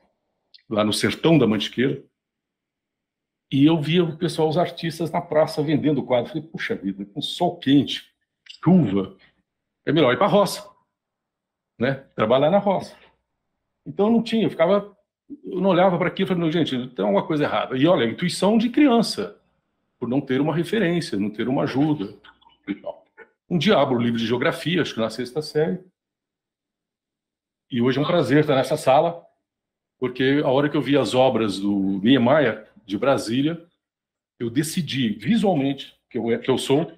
lá no sertão da Mantiqueira. E eu via o pessoal, os artistas na praça vendendo quadros. Falei, puxa vida, com sol quente, chuva, é melhor ir para a roça, né? Trabalhar na roça. Então não tinha, eu não olhava para aquilo e falei, gente, tem alguma coisa errada. E olha, a intuição de criança, por não ter uma referência, não ter uma ajuda. Um dia abro o livro de geografia, acho que na 6ª série, e hoje é um prazer estar nessa sala, porque a hora que eu vi as obras do Niemeyer, de Brasília, eu decidi visualmente que eu sou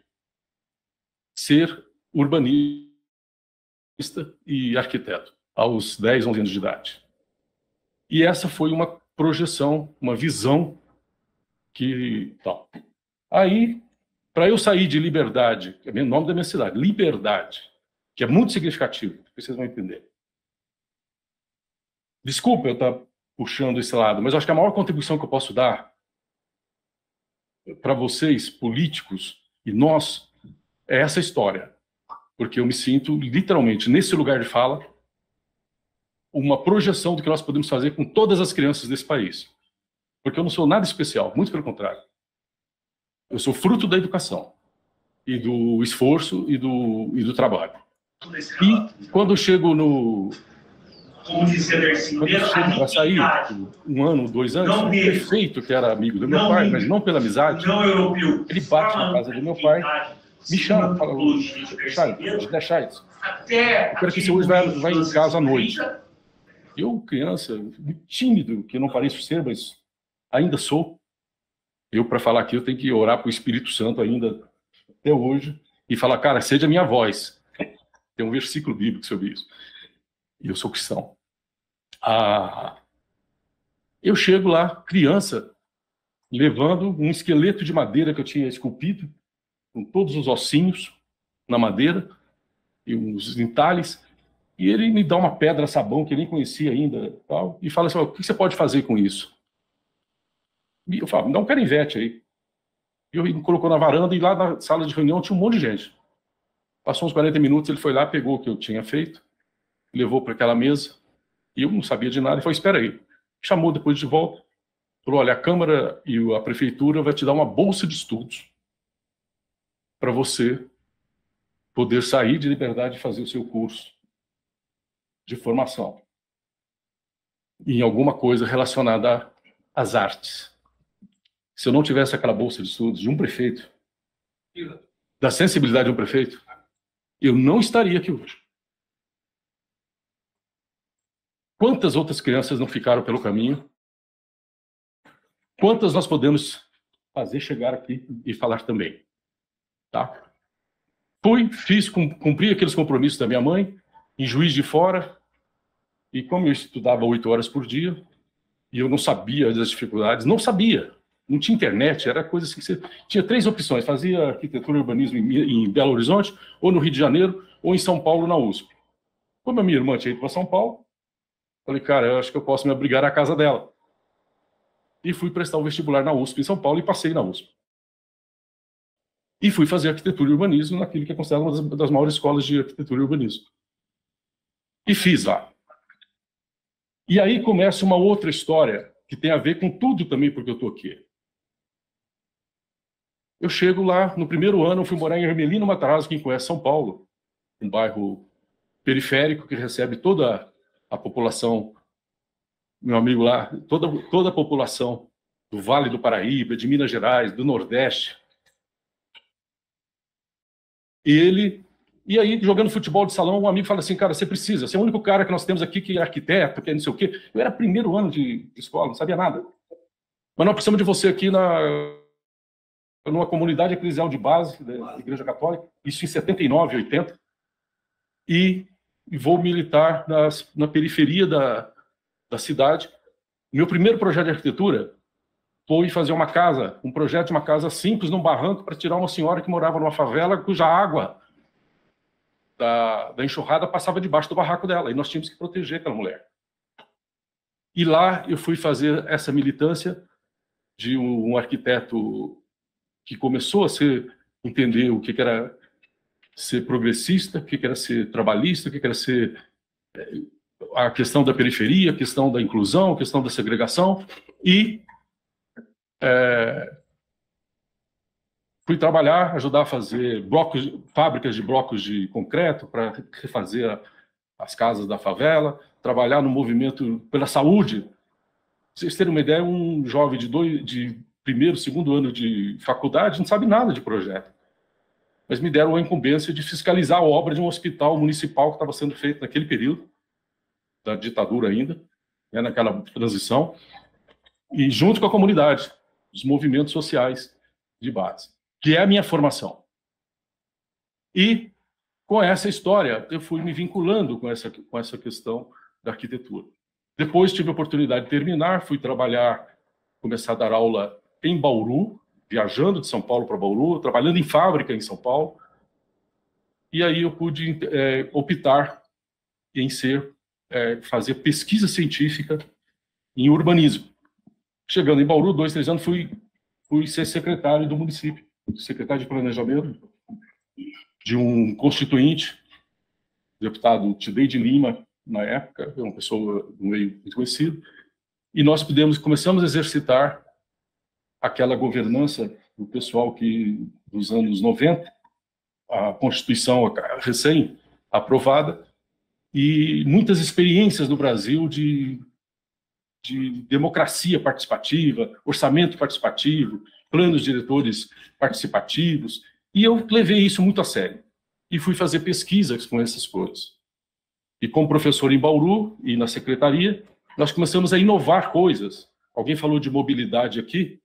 ser urbanista e arquiteto, aos 10, 11 anos de idade. E essa foi uma projeção, uma visão que... Tal. Aí, para eu sair de Liberdade, que é o nome da minha cidade, Liberdade, que é muito significativo, vocês vão entender. Desculpa eu estar puxando esse lado, mas eu acho que a maior contribuição que eu posso dar para vocês, políticos, e nós, é essa história. Porque eu me sinto, literalmente, nesse lugar de fala, uma projeção do que nós podemos fazer com todas as crianças desse país. Porque eu não sou nada especial, muito pelo contrário. Eu sou fruto da educação, e do esforço e do trabalho. E quando eu chego no... Como dizia Dercy, para sair, 1 ano, 2 anos, o prefeito, que era amigo do meu pai, mas não pela amizade, ele bate na casa do meu pai, me chama, fala, Charles, deixa isso. Eu quero que você hoje vai em casa à noite. Eu, criança, muito tímido, que eu não pareço ser, mas ainda sou. Eu, para falar aqui, eu tenho que orar para o Espírito Santo ainda, até hoje, e falar, cara, seja a minha voz. Tem um versículo bíblico sobre isso. E eu sou cristão. Eu chego lá, criança, levando um esqueleto de madeira que eu tinha esculpido, com todos os ossinhos na madeira, e uns entalhes, e ele me dá uma pedra sabão que eu nem conhecia ainda, tal, e fala assim, o que você pode fazer com isso? E eu falo, me dá um canivete aí. E ele me colocou na varanda, e lá na sala de reunião tinha um monte de gente. Passou uns 40 minutos, ele foi lá, pegou o que eu tinha feito, levou para aquela mesa, e eu não sabia de nada, e falou, espera aí. Chamou depois de volta, falou, olha, a Câmara e a Prefeitura vai te dar uma bolsa de estudos para você poder sair de Liberdade e fazer o seu curso de formação em alguma coisa relacionada às artes. Se eu não tivesse aquela bolsa de estudos de um prefeito, da sensibilidade de um prefeito, eu não estaria aqui hoje. Quantas outras crianças não ficaram pelo caminho? Quantas nós podemos fazer chegar aqui e falar também? Tá? Cumpri aqueles compromissos da minha mãe, em Juiz de Fora, e como eu estudava 8 horas por dia, e eu não sabia das dificuldades, não tinha internet, era coisa assim que você... Tinha 3 opções, fazia arquitetura e urbanismo em Belo Horizonte, ou no Rio de Janeiro, ou em São Paulo, na USP. Como a minha irmã tinha ido para São Paulo, falei, cara, eu acho que eu posso me abrigar à casa dela. E fui prestar o vestibular na USP em São Paulo e passei na USP. E fui fazer arquitetura e urbanismo naquilo que é considerado uma das maiores escolas de arquitetura e urbanismo. E fiz lá. E aí começa uma outra história que tem a ver com tudo também porque eu estou aqui. Eu chego lá, no primeiro ano, eu fui morar em Ermelino Matarazzo, quem conhece São Paulo, um bairro periférico que recebe toda a população, meu amigo lá, toda a população do Vale do Paraíba, de Minas Gerais, do Nordeste. E ele E aí, jogando futebol de salão, um amigo fala assim, cara, você é o único cara que nós temos aqui que é arquiteto, que é não sei o quê. Eu era primeiro ano de escola, não sabia nada. Mas nós precisamos de você aqui numa comunidade eclesial de base da Igreja Católica, isso em 79, 80, e vou militar na periferia da cidade. Meu primeiro projeto de arquitetura foi fazer um projeto de uma casa simples num barranco para tirar uma senhora que morava numa favela cuja água da enxurrada passava debaixo do barraco dela, e nós tínhamos que proteger aquela mulher. E lá eu fui fazer essa militância de um arquiteto que começou a entender o que era ser progressista, o que era ser trabalhista, o que era ser a questão da periferia, a questão da inclusão, a questão da segregação, e fui trabalhar, ajudar a fazer fábricas de blocos de concreto para refazer as casas da favela, trabalhar no movimento pela saúde. Pra vocês terem uma ideia, um jovem de primeiro, segundo ano de faculdade não sabe nada de projeto. Mas me deram a incumbência de fiscalizar a obra de um hospital municipal que estava sendo feito naquele período, da ditadura ainda, né, naquela transição, e junto com a comunidade, os movimentos sociais de base, que é a minha formação. E, com essa história, eu fui me vinculando com essa questão da arquitetura. Depois tive a oportunidade de terminar, fui trabalhar, começar a dar aula em Bauru, viajando de São Paulo para Bauru, trabalhando em fábrica em São Paulo. E aí eu pude optar em fazer pesquisa científica em urbanismo. Chegando em Bauru, 2, 3 anos, fui ser secretário do município, secretário de planejamento de um constituinte, deputado Tideide Lima, na época, uma pessoa do meio muito conhecida, e nós começamos a exercitar aquela governança do pessoal que, dos anos 90, a Constituição recém-aprovada, e muitas experiências no Brasil de democracia participativa, orçamento participativo, planos diretores participativos, e eu levei isso muito a sério. E fui fazer pesquisas com essas coisas. E como professor em Bauru e na secretaria, nós começamos a inovar coisas. Alguém falou de mobilidade aqui,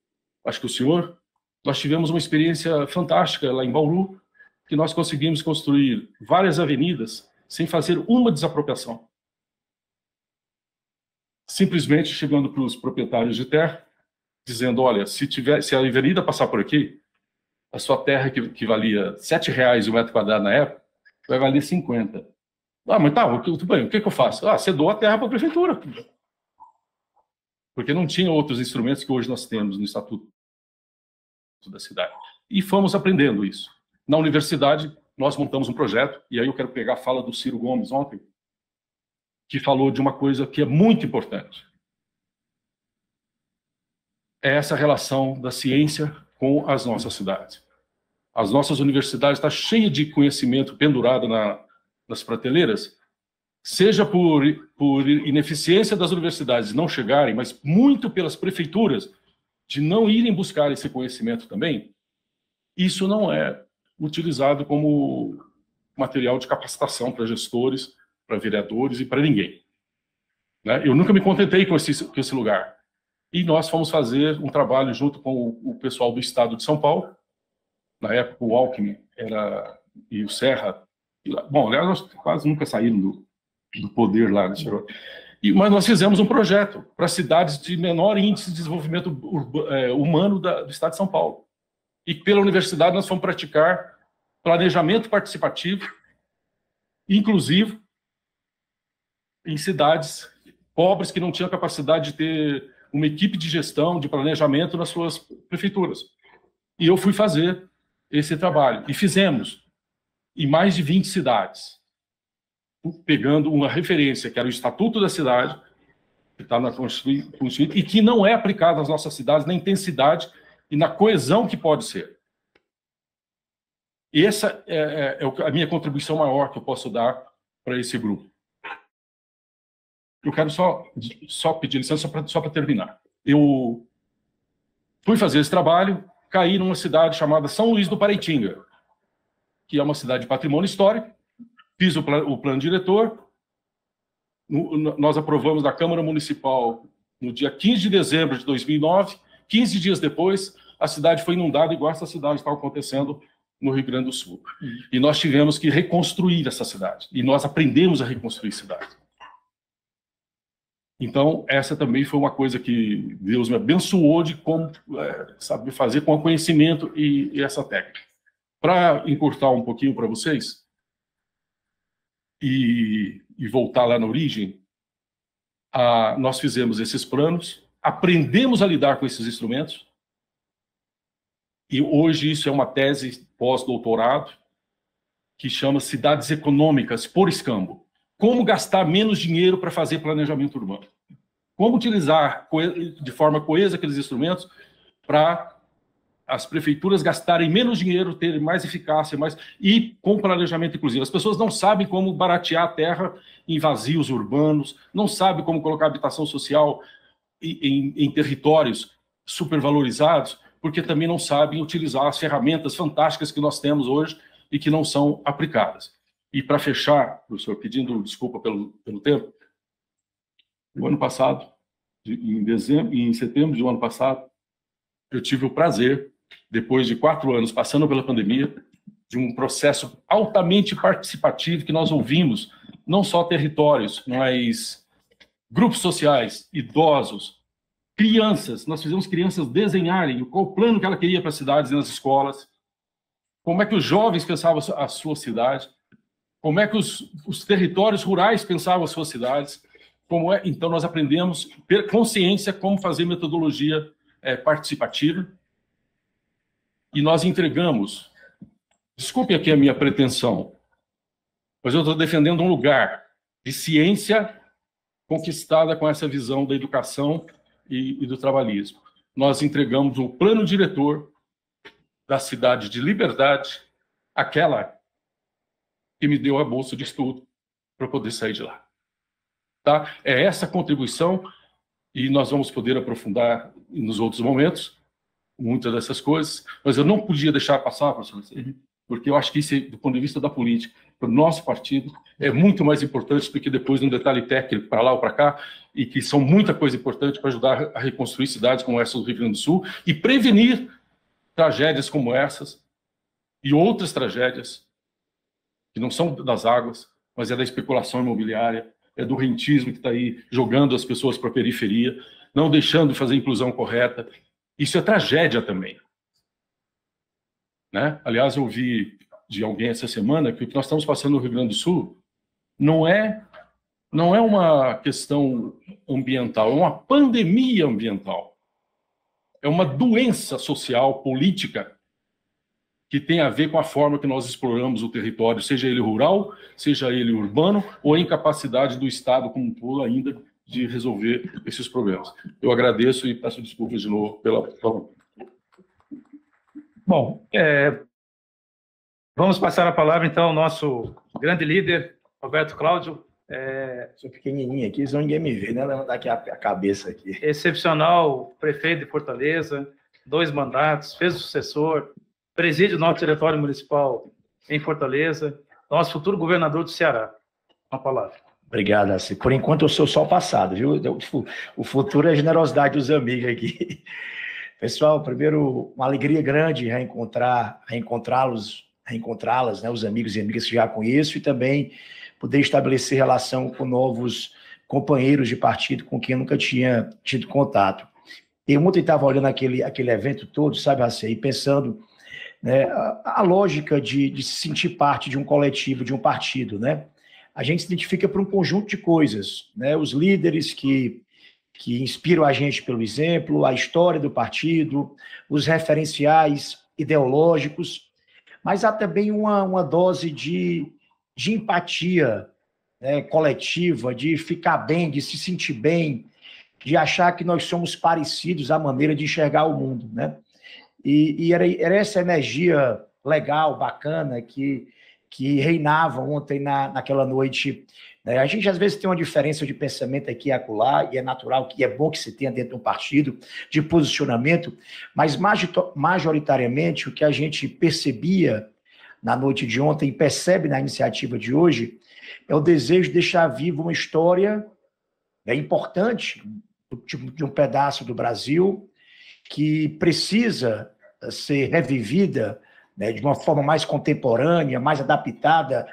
acho que o senhor. Nós tivemos uma experiência fantástica lá em Bauru, que nós conseguimos construir várias avenidas sem fazer uma desapropriação. Simplesmente chegando para os proprietários de terra, dizendo, olha, se a avenida passar por aqui, a sua terra que valia R$7 o metro quadrado na época, vai valer 50. Ah, mas tá, tudo bem, o que eu faço? Ah, você doa a terra para a prefeitura. Porque não tinha outros instrumentos que hoje nós temos no Estatuto da cidade. E fomos aprendendo isso. Na universidade, nós montamos um projeto, e aí eu quero pegar a fala do Ciro Gomes ontem, que falou de uma coisa que é muito importante. É essa relação da ciência com as nossas cidades. As nossas universidades estão cheias de conhecimento pendurado nas prateleiras, seja por ineficiência das universidades não chegarem, mas muito pelas prefeituras de não irem buscar esse conhecimento também. Isso não é utilizado como material de capacitação para gestores, para vereadores e para ninguém. Né? Eu nunca me contentei com esse lugar. E nós fomos fazer um trabalho junto com o pessoal do Estado de São Paulo. Na época, o Alckmin e o Serra. Bom, aliás, nós quase nunca saímos do poder lá. Mas nós fizemos um projeto para cidades de menor índice de desenvolvimento humano do Estado de São Paulo. E pela universidade nós fomos praticar planejamento participativo, inclusivo, em cidades pobres que não tinham capacidade de ter uma equipe de gestão, de planejamento nas suas prefeituras. E eu fui fazer esse trabalho. E fizemos em mais de 20 cidades, pegando uma referência, que era o Estatuto da Cidade, que está na Constituição, e que não é aplicado nas nossas cidades na intensidade e na coesão que pode ser. E essa é a minha contribuição maior que eu posso dar para esse grupo. Eu quero só pedir licença só para terminar. Eu fui fazer esse trabalho, caí numa cidade chamada São Luís do Paraitinga, que é uma cidade de patrimônio histórico, fiz o plano diretor, nós aprovamos na Câmara Municipal no dia 15 de dezembro de 2009, 15 dias depois, a cidade foi inundada igual essa cidade estava acontecendo no Rio Grande do Sul. E nós tivemos que reconstruir essa cidade, e nós aprendemos a reconstruir cidade. Então, essa também foi uma coisa que Deus me abençoou de como saber fazer com o conhecimento e essa técnica. Para encurtar um pouquinho para vocês, e voltar lá na origem, nós fizemos esses planos, aprendemos a lidar com esses instrumentos, e hoje isso é uma tese pós-doutorado, que chama Cidades Econômicas por Escambo. Como gastar menos dinheiro para fazer planejamento urbano. Como utilizar de forma coesa aqueles instrumentos para as prefeituras gastarem menos dinheiro, terem mais eficácia, e com planejamento inclusivo. As pessoas não sabem como baratear a terra em vazios urbanos, não sabem como colocar habitação social em territórios supervalorizados, porque também não sabem utilizar as ferramentas fantásticas que nós temos hoje e que não são aplicadas. E para fechar, professor, pedindo desculpa pelo tempo, no ano passado, em setembro do ano passado, eu tive o prazer, depois de 4 anos passando pela pandemia, de um processo altamente participativo que nós ouvimos, não só territórios, mas grupos sociais, idosos, crianças. Nós fizemos crianças desenharem qual o plano que ela queria para as cidades e nas escolas, como é que os jovens pensavam a sua cidade, como é que os territórios rurais pensavam as suas cidades, então nós aprendemos, ter consciência, como fazer metodologia participativa, e nós entregamos, desculpe aqui a minha pretensão, mas eu estou defendendo um lugar de ciência conquistada com essa visão da educação e do trabalhismo. Nós entregamos o plano diretor da cidade de Liberdade, aquela que me deu a bolsa de estudo para poder sair de lá. Tá? É essa contribuição, e nós vamos poder aprofundar nos outros momentos muitas dessas coisas, mas eu não podia deixar passar, professor, porque eu acho que isso, do ponto de vista da política, para o nosso partido, é muito mais importante do que depois um detalhe técnico para lá ou para cá, e que são muita coisa importante para ajudar a reconstruir cidades como essa do Rio Grande do Sul e prevenir tragédias como essas e outras tragédias que não são das águas, mas é da especulação imobiliária, é do rentismo que está aí jogando as pessoas para a periferia, não deixando de fazer a inclusão correta. Isso é tragédia também. Né? Aliás, eu ouvi de alguém essa semana que o que nós estamos passando no Rio Grande do Sul não é uma questão ambiental, é uma pandemia ambiental. É uma doença social, política, que tem a ver com a forma que nós exploramos o território, seja ele rural, seja ele urbano, ou a incapacidade do Estado como um todo ainda de resolver esses problemas. Eu agradeço e peço desculpas de novo pela... Bom, vamos passar a palavra, então, ao nosso grande líder, Roberto Cláudio. Sou pequenininho aqui, senão ninguém me vê, né? Levantar aqui a cabeça aqui. Excepcional prefeito de Fortaleza, 2 mandatos, fez o sucessor, preside o nosso diretório municipal em Fortaleza, nosso futuro governador do Ceará. Uma palavra. Obrigado, Assi. Por enquanto eu sou só o passado, viu? O futuro é a generosidade dos amigos aqui. Pessoal, primeiro, uma alegria grande reencontrá-las, né, os amigos e amigas que já conheço, e também poder estabelecer relação com novos companheiros de partido com quem eu nunca tinha tido contato. E ontem estava olhando aquele evento todo, sabe, Assi, e pensando, né, a lógica de se sentir parte de um coletivo, de um partido, né? A gente se identifica por um conjunto de coisas, né? Os líderes que inspiram a gente pelo exemplo, a história do partido, os referenciais ideológicos, mas há também uma dose de empatia, né, coletiva, de ficar bem, de se sentir bem, de achar que nós somos parecidos à maneira de enxergar o mundo, né? E era essa energia legal, bacana, que reinava ontem naquela noite. A gente, às vezes, tem uma diferença de pensamento aqui e acolá, e é natural, que é bom que se tenha dentro de um partido, de posicionamento, mas, majoritariamente, o que a gente percebia na noite de ontem e percebe na iniciativa de hoje, é o desejo de deixar viva uma história importante de um pedaço do Brasil que precisa ser revivida, né, de uma forma mais contemporânea, mais adaptada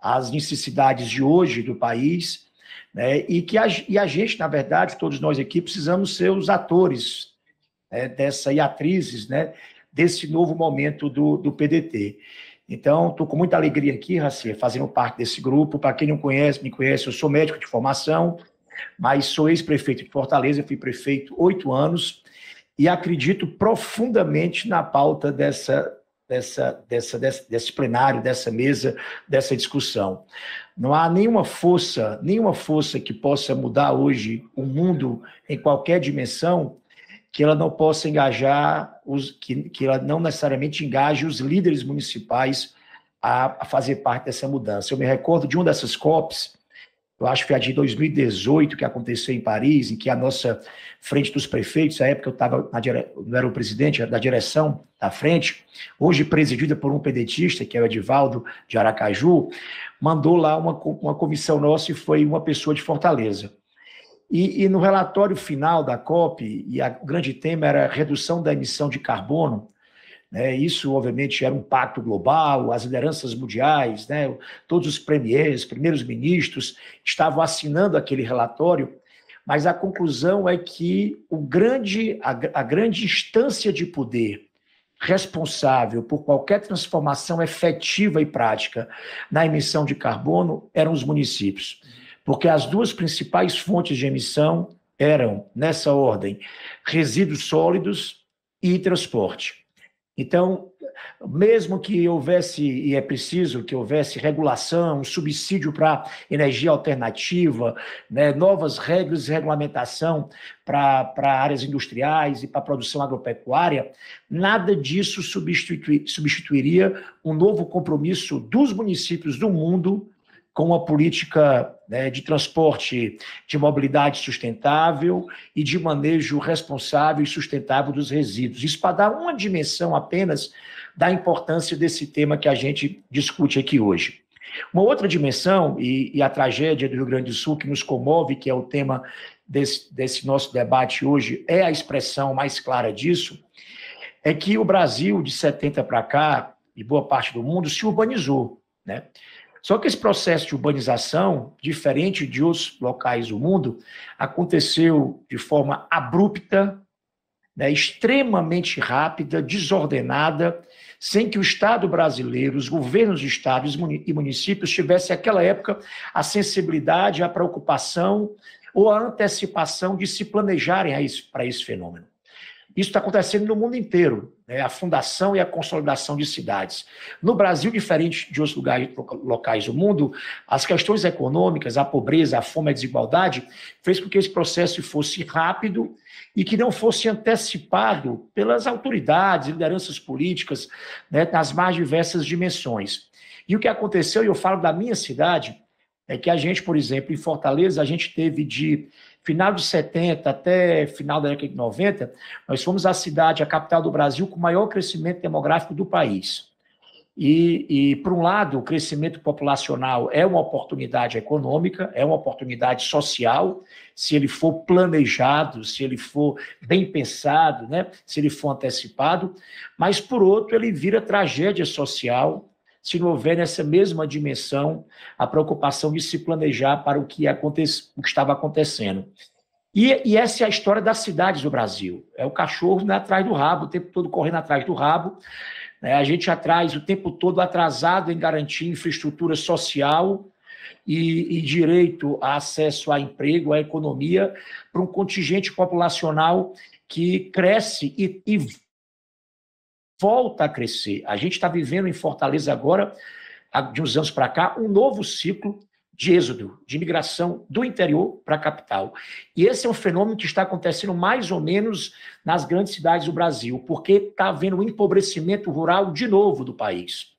às necessidades de hoje do país, né, e a gente, na verdade, todos nós aqui, precisamos ser os atores, né, e atrizes, né, desse novo momento do PDT. Então, estou com muita alegria aqui, Raci, fazendo parte desse grupo. Para quem não conhece, me conhece, eu sou médico de formação, mas sou ex-prefeito de Fortaleza, fui prefeito 8 anos, e acredito profundamente na pauta desse plenário, dessa mesa, dessa discussão. Não há nenhuma força que possa mudar hoje o mundo em qualquer dimensão que ela não possa engajar, que ela não necessariamente engaje os líderes municipais a fazer parte dessa mudança. Eu me recordo de uma dessas COPs, eu acho que foi a de 2018, que aconteceu em Paris, em que a nossa frente dos prefeitos, à época eu estava, não era o presidente, era da direção da frente, hoje presidida por um pedetista, que é o Edivaldo de Aracaju, mandou lá uma comissão nossa e foi uma pessoa de Fortaleza. E no relatório final da COP, o grande tema era a redução da emissão de carbono, né? Isso, obviamente, era um pacto global, as lideranças mundiais, né? Todos os premiers, primeiros ministros, estavam assinando aquele relatório, mas a conclusão é que a grande instância de poder responsável por qualquer transformação efetiva e prática na emissão de carbono eram os municípios. Porque as duas principais fontes de emissão eram, nessa ordem, resíduos sólidos e transporte. Então, mesmo que houvesse, e é preciso que houvesse regulação, subsídio para energia alternativa, né, novas regras de regulamentação para áreas industriais e para a produção agropecuária, nada disso substituiria um novo compromisso dos municípios do mundo com uma política, né, de transporte, de mobilidade sustentável e de manejo responsável e sustentável dos resíduos. Isso para dar uma dimensão apenas da importância desse tema que a gente discute aqui hoje. Uma outra dimensão, e a tragédia do Rio Grande do Sul que nos comove, que é o tema desse nosso debate hoje, é a expressão mais clara disso, é que o Brasil, de 70 para cá, e boa parte do mundo, se urbanizou, né? Só que esse processo de urbanização, diferente de outros locais do mundo, aconteceu de forma abrupta, né, extremamente rápida, desordenada, sem que o Estado brasileiro, os governos de estados e municípios tivessem, naquela época, a sensibilidade, a preocupação ou a antecipação de se planejarem para esse fenômeno. Isso está acontecendo no mundo inteiro, né? A fundação e a consolidação de cidades. No Brasil, diferente de outros locais do mundo, as questões econômicas, a pobreza, a fome, a desigualdade, fez com que esse processo fosse rápido e que não fosse antecipado pelas autoridades, lideranças políticas, né, nas mais diversas dimensões. E o que aconteceu, e eu falo da minha cidade, é que a gente, por exemplo, em Fortaleza, a gente teve de final de 70 até final da década de 90, nós fomos a cidade, a capital do Brasil, com o maior crescimento demográfico do país. E, por um lado, o crescimento populacional é uma oportunidade econômica, é uma oportunidade social, se ele for planejado, se ele for bem pensado, né, se ele for antecipado, mas, por outro, ele vira tragédia social, se não houver nessa mesma dimensão a preocupação de se planejar para o que estava acontecendo. E essa é a história das cidades do Brasil. É o cachorro, né, atrás do rabo, o tempo todo correndo atrás do rabo. Né, a gente atrás o tempo todo atrasado em garantir infraestrutura social e direito a acesso a emprego, à economia, para um contingente populacional que cresce e volta a crescer. A gente está vivendo em Fortaleza agora, de uns anos para cá, um novo ciclo de êxodo, de migração do interior para a capital. E esse é um fenômeno que está acontecendo mais ou menos nas grandes cidades do Brasil, porque está havendo um empobrecimento rural de novo do país.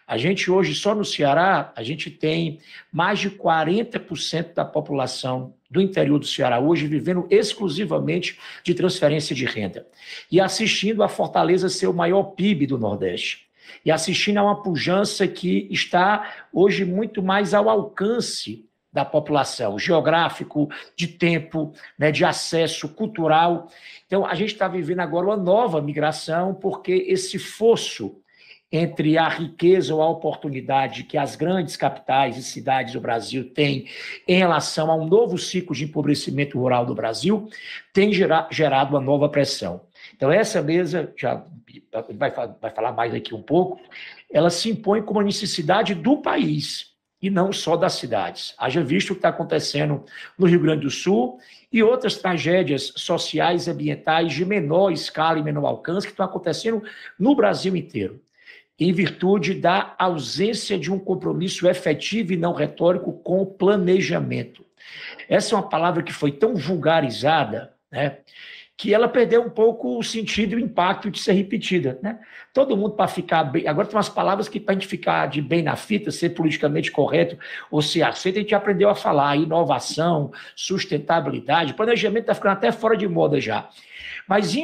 A gente hoje, só no Ceará, a gente tem mais de 40% da população do interior do Ceará hoje vivendo exclusivamente de transferência de renda e assistindo a Fortaleza ser o maior PIB do Nordeste. e assistindo a uma pujança que está hoje muito mais ao alcance da população, geográfico, de tempo, né, de acesso cultural. Então, a gente está vivendo agora uma nova migração, porque esse fosso entre a riqueza ou a oportunidade que as grandes capitais e cidades do Brasil têm em relação a um novo ciclo de empobrecimento rural do Brasil, tem gerado uma nova pressão. Então, essa mesa, já vai falar mais aqui um pouco, ela se impõe como uma necessidade do país, e não só das cidades. Haja visto o que está acontecendo no Rio Grande do Sul e outras tragédias sociais e ambientais de menor escala e menor alcance que estão acontecendo no Brasil inteiro, em virtude da ausência de um compromisso efetivo e não retórico com o planejamento. Essa é uma palavra que foi tão vulgarizada, né, que ela perdeu um pouco o sentido e o impacto de ser repetida, né? Todo mundo, para ficar bem... Agora tem umas palavras que, para a gente ficar de bem na fita, ser politicamente correto ou ser aceito, a gente aprendeu a falar: inovação, sustentabilidade, planejamento está ficando até fora de moda já. Mas,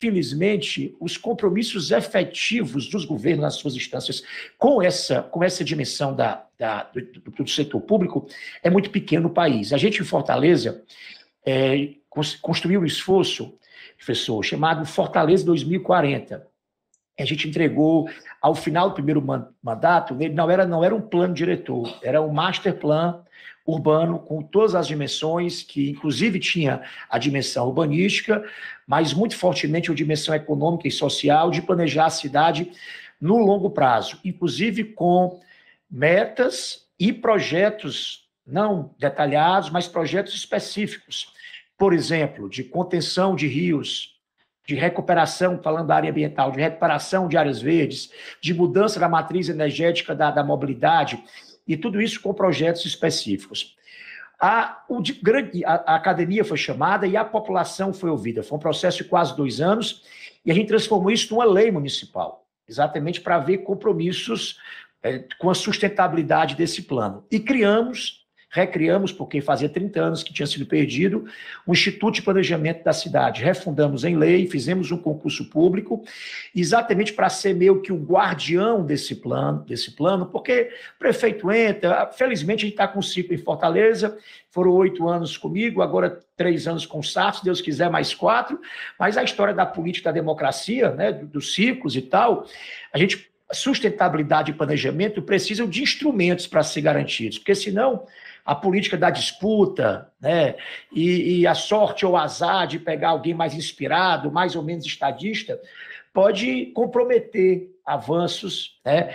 infelizmente, os compromissos efetivos dos governos nas suas instâncias com essa dimensão do setor público é muito pequeno no país. A gente, em Fortaleza, construiu um esforço, professor, chamado Fortaleza 2040. A gente entregou, ao final do primeiro mandato, não era um plano diretor, era um master plan urbano com todas as dimensões, que inclusive tinha a dimensão urbanística, mas muito fortemente a dimensão econômica e social de planejar a cidade no longo prazo, inclusive com metas e projetos não detalhados, mas projetos específicos. Por exemplo, de contenção de rios, de recuperação, falando da área ambiental, de recuperação de áreas verdes, de mudança da matriz energética da mobilidade, e tudo isso com projetos específicos. A academia foi chamada e a população foi ouvida. Foi um processo de quase 2 anos, e a gente transformou isso numa lei municipal, exatamente para ver compromissos com a sustentabilidade desse plano. E recriamos, porque fazia 30 anos que tinha sido perdido, um Instituto de Planejamento da cidade. Refundamos em lei, fizemos um concurso público, exatamente para ser meio que o guardião desse plano, porque o prefeito entra, felizmente a gente está com um ciclo em Fortaleza, foram 8 anos comigo, agora 3 anos com o SAF, se Deus quiser mais 4, mas a história da política da democracia, né, dos ciclos e tal, sustentabilidade e planejamento precisam de instrumentos para ser garantidos, porque senão a política da disputa, né, e a sorte ou azar de pegar alguém mais inspirado, mais ou menos estadista, pode comprometer avanços, né,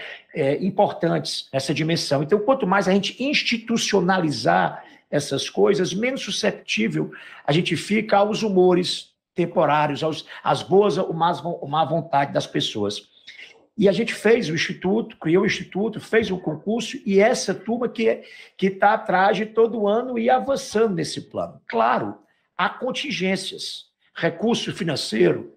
importantes nessa dimensão. Então, quanto mais a gente institucionalizar essas coisas, menos susceptível a gente fica aos humores temporários, às boas ou má vontade das pessoas. E a gente fez o Instituto, criou o Instituto, fez um concurso, e essa turma que está atrás de todo ano e avançando nesse plano. Claro, há contingências, recurso financeiro,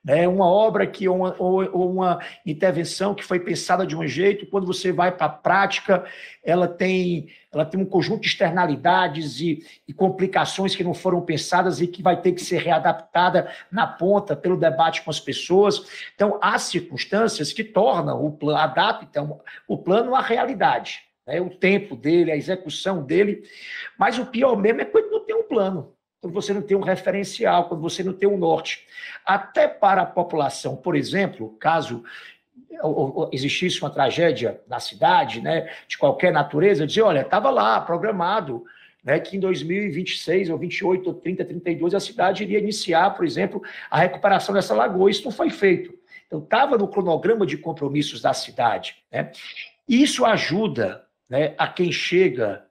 né, uma obra ou uma intervenção que foi pensada de um jeito, quando você vai para a prática, ela tem um conjunto de externalidades e complicações que não foram pensadas e que vai ter que ser readaptada na ponta pelo debate com as pessoas. Então, há circunstâncias que tornam adaptam o plano à realidade, né, o tempo dele, a execução dele, mas o pior mesmo é quando não tem um plano. Quando você não tem um referencial, quando você não tem um norte. Até para a população, por exemplo, caso existisse uma tragédia na cidade, né, de qualquer natureza, dizer, olha, estava lá, programado, né, que em 2026, ou 28, ou 30, 32, a cidade iria iniciar, por exemplo, a recuperação dessa lagoa. Isso não foi feito. Então, estava no cronograma de compromissos da cidade, né? Isso ajuda, né, a quem chega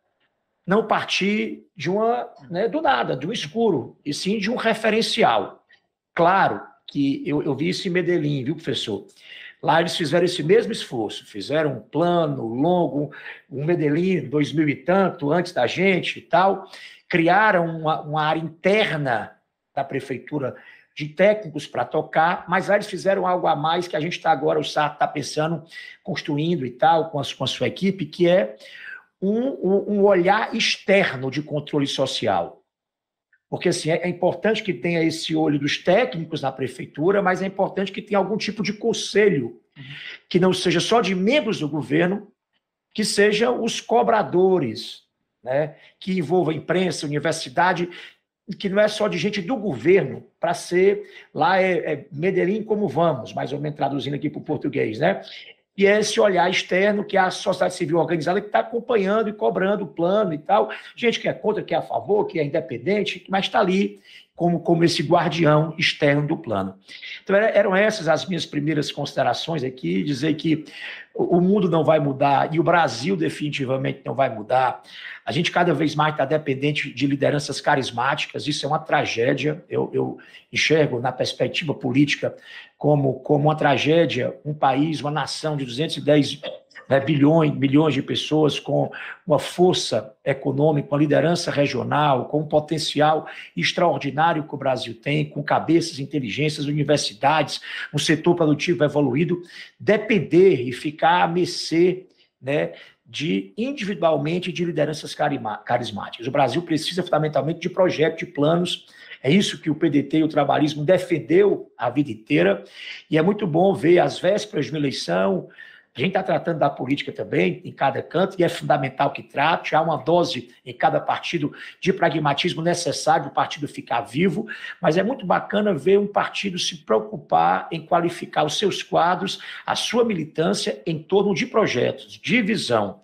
não partir do nada, de um escuro, e sim de um referencial. Claro que eu vi isso em Medellín, viu, professor? Lá eles fizeram esse mesmo esforço, fizeram um plano longo, um Medellín 2000 e tanto, antes da gente e tal, criaram uma área interna da prefeitura de técnicos para tocar, mas lá eles fizeram algo a mais que a gente está agora, o SAR está pensando, construindo e tal, com a sua equipe, que é um olhar externo de controle social. Porque assim, é importante que tenha esse olho dos técnicos na prefeitura, mas é importante que tenha algum tipo de conselho, que não seja só de membros do governo, que sejam os cobradores, né? Que envolva imprensa, universidade, que não é só de gente do governo, para ser lá Medellín como vamos, mais ou menos traduzindo aqui para o português, né? E é esse olhar externo que a sociedade civil organizada que está acompanhando e cobrando o plano e tal. Gente que é contra, que é a favor, que é independente, mas está ali como esse guardião externo do plano. Então, eram essas as minhas primeiras considerações aqui, dizer que o mundo não vai mudar e o Brasil definitivamente não vai mudar. A gente cada vez mais está dependente de lideranças carismáticas, isso é uma tragédia. Eu enxergo na perspectiva política como uma tragédia, um país, uma nação de 210 milhões de pessoas com uma força econômica, uma liderança regional, com um potencial extraordinário que o Brasil tem, com cabeças, inteligências, universidades, um setor produtivo evoluído, depender e ficar à mercê, né, individualmente de lideranças carismáticas. O Brasil precisa fundamentalmente de projetos, de planos. É isso que o PDT e o trabalhismo defendeu a vida inteira, e é muito bom ver às vésperas de uma eleição. A gente está tratando da política também, em cada canto, e é fundamental que trate. Há uma dose em cada partido de pragmatismo necessário para o partido ficar vivo, mas é muito bacana ver um partido se preocupar em qualificar os seus quadros, a sua militância em torno de projetos, de visão.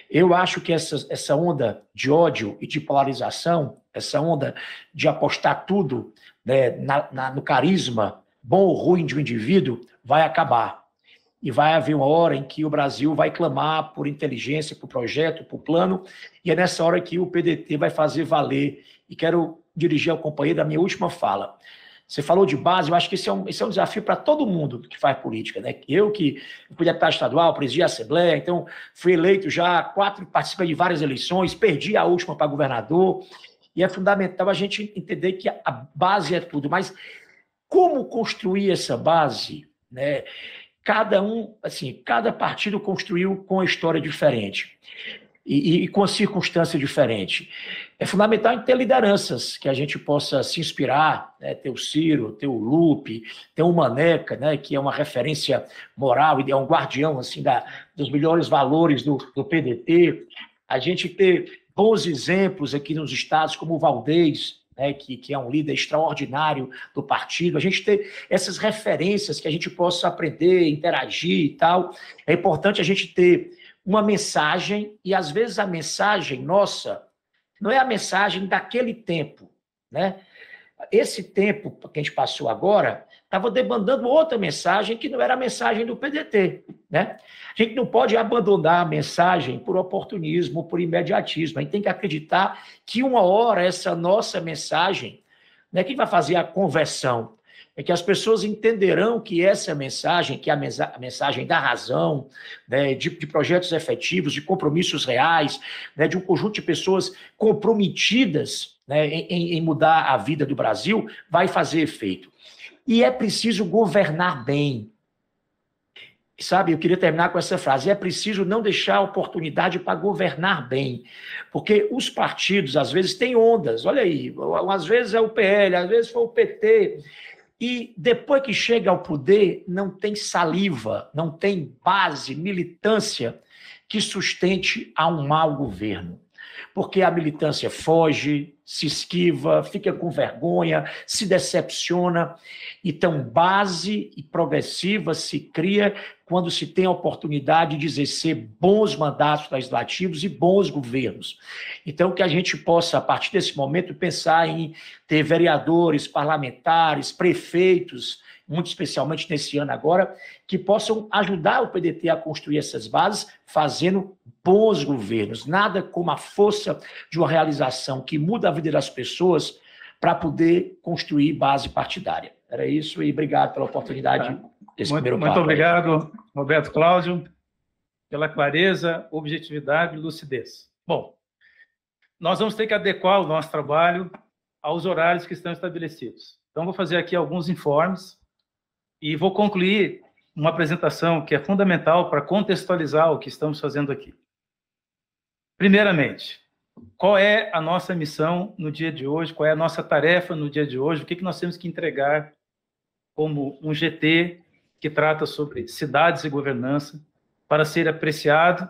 Eu acho que essa onda de ódio e de polarização, essa onda de apostar tudo, né, no carisma bom ou ruim de um indivíduo, vai acabar. E vai haver uma hora em que o Brasil vai clamar por inteligência, por projeto, por plano, e é nessa hora que o PDT vai fazer valer. E quero dirigir ao companheiro a minha última fala. Você falou de base, eu acho que esse é um desafio para todo mundo que faz política, né? Eu que fui deputado estadual, presidi a Assembleia, então fui eleito já 4, participei de várias eleições, perdi a última para governador, e é fundamental a gente entender que a base é tudo, mas como construir essa base, né? Cada partido construiu com uma história diferente e com uma circunstância diferente. É fundamental ter lideranças que a gente possa se inspirar, né? Ter o Ciro, ter o Lupe, ter o Maneca, né? Que é uma referência moral e é um guardião assim, dos melhores valores do PDT. A gente ter bons exemplos aqui nos estados, como o Valdez, né, que é um líder extraordinário do partido, a gente ter essas referências que a gente possa aprender, interagir e tal. É importante a gente ter uma mensagem, e às vezes a mensagem nossa não é a mensagem daquele tempo, né? Esse tempo que a gente passou agora estava demandando outra mensagem que não era a mensagem do PDT, né? A gente não pode abandonar a mensagem por oportunismo, por imediatismo. A gente tem que acreditar que uma hora essa nossa mensagem, né, que vai fazer a conversão, é que as pessoas entenderão que essa mensagem, que é a mensagem da razão, né, de projetos efetivos, de compromissos reais, né, de um conjunto de pessoas comprometidas, né, em mudar a vida do Brasil, vai fazer efeito. E é preciso governar bem. Sabe, eu queria terminar com essa frase: é preciso não deixar a oportunidade para governar bem, porque os partidos, às vezes, têm ondas, olha aí, às vezes é o PL, às vezes foi o PT, e depois que chega ao poder, não tem saliva, não tem base, militância que sustente a um mau governo. Porque a militância foge, se esquiva, fica com vergonha, se decepciona. Então, base e progressiva se cria quando se tem a oportunidade de exercer bons mandatos legislativos e bons governos. Então, que a gente possa, a partir desse momento, pensar em ter vereadores, parlamentares, prefeitos, muito especialmente nesse ano agora, que possam ajudar o PDT a construir essas bases, fazendo bons governos. Nada como a força de uma realização que muda a vida das pessoas para poder construir base partidária. Era isso, e obrigado pela oportunidade desse primeiro papo. Muito obrigado, Roberto Cláudio, pela clareza, objetividade e lucidez. Bom, nós vamos ter que adequar o nosso trabalho aos horários que estão estabelecidos. Então, vou fazer aqui alguns informes e vou concluir uma apresentação que é fundamental para contextualizar o que estamos fazendo aqui. Primeiramente, qual é a nossa missão no dia de hoje, qual é a nossa tarefa no dia de hoje, o que nós temos que entregar como um GT que trata sobre cidades e governança para ser apreciado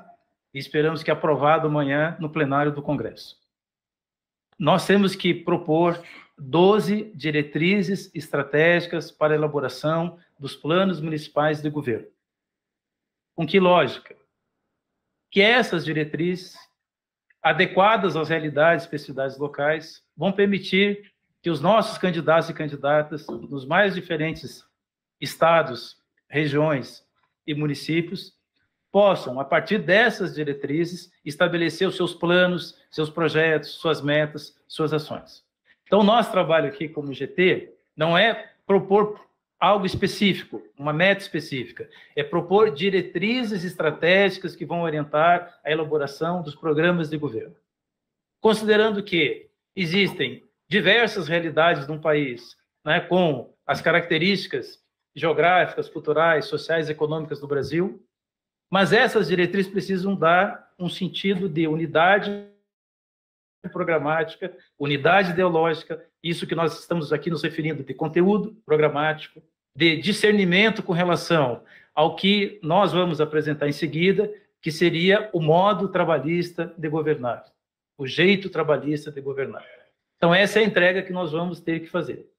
e esperamos que aprovado amanhã no plenário do Congresso. Nós temos que propor 12 diretrizes estratégicas para a elaboração dos planos municipais de governo. Com que lógica? Que essas diretrizes, adequadas às realidades e especificidades locais, vão permitir que os nossos candidatos e candidatas nos mais diferentes estados, regiões e municípios possam, a partir dessas diretrizes, estabelecer os seus planos, seus projetos, suas metas, suas ações. Então, o nosso trabalho aqui como GT não é propor algo específico, uma meta específica, é propor diretrizes estratégicas que vão orientar a elaboração dos programas de governo. Considerando que existem diversas realidades num país, né, com as características geográficas, culturais, sociais e econômicas do Brasil, mas essas diretrizes precisam dar um sentido de unidade programática, unidade ideológica, isso que nós estamos aqui nos referindo de conteúdo programático, de discernimento com relação ao que nós vamos apresentar em seguida, que seria o modo trabalhista de governar, o jeito trabalhista de governar. Então, essa é a entrega que nós vamos ter que fazer.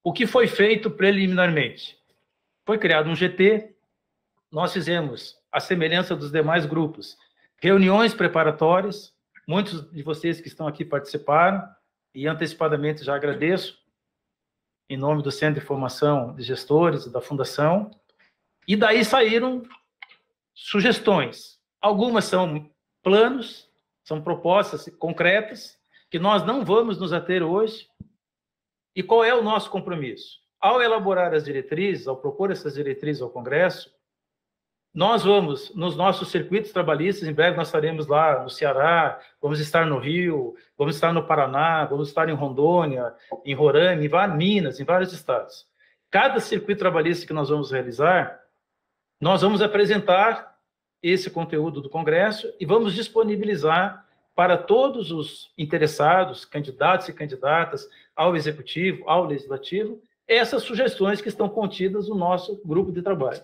O que foi feito preliminarmente? Foi criado um GT, nós fizemos, à semelhança dos demais grupos, reuniões preparatórias, muitos de vocês que estão aqui participaram, e antecipadamente já agradeço, em nome do Centro de Formação de Gestores e da Fundação, e daí saíram sugestões. Algumas são planos, são propostas concretas, que nós não vamos nos ater hoje. E qual é o nosso compromisso? Ao elaborar as diretrizes, ao propor essas diretrizes ao Congresso, nós vamos, nos nossos circuitos trabalhistas, em breve nós estaremos lá no Ceará, vamos estar no Rio, vamos estar no Paraná, vamos estar em Rondônia, em Roraima, em Minas, em vários estados. Cada circuito trabalhista que nós vamos realizar, nós vamos apresentar esse conteúdo do Congresso e vamos disponibilizar para todos os interessados, candidatos e candidatas ao Executivo, ao Legislativo, essas sugestões que estão contidas no nosso grupo de trabalho.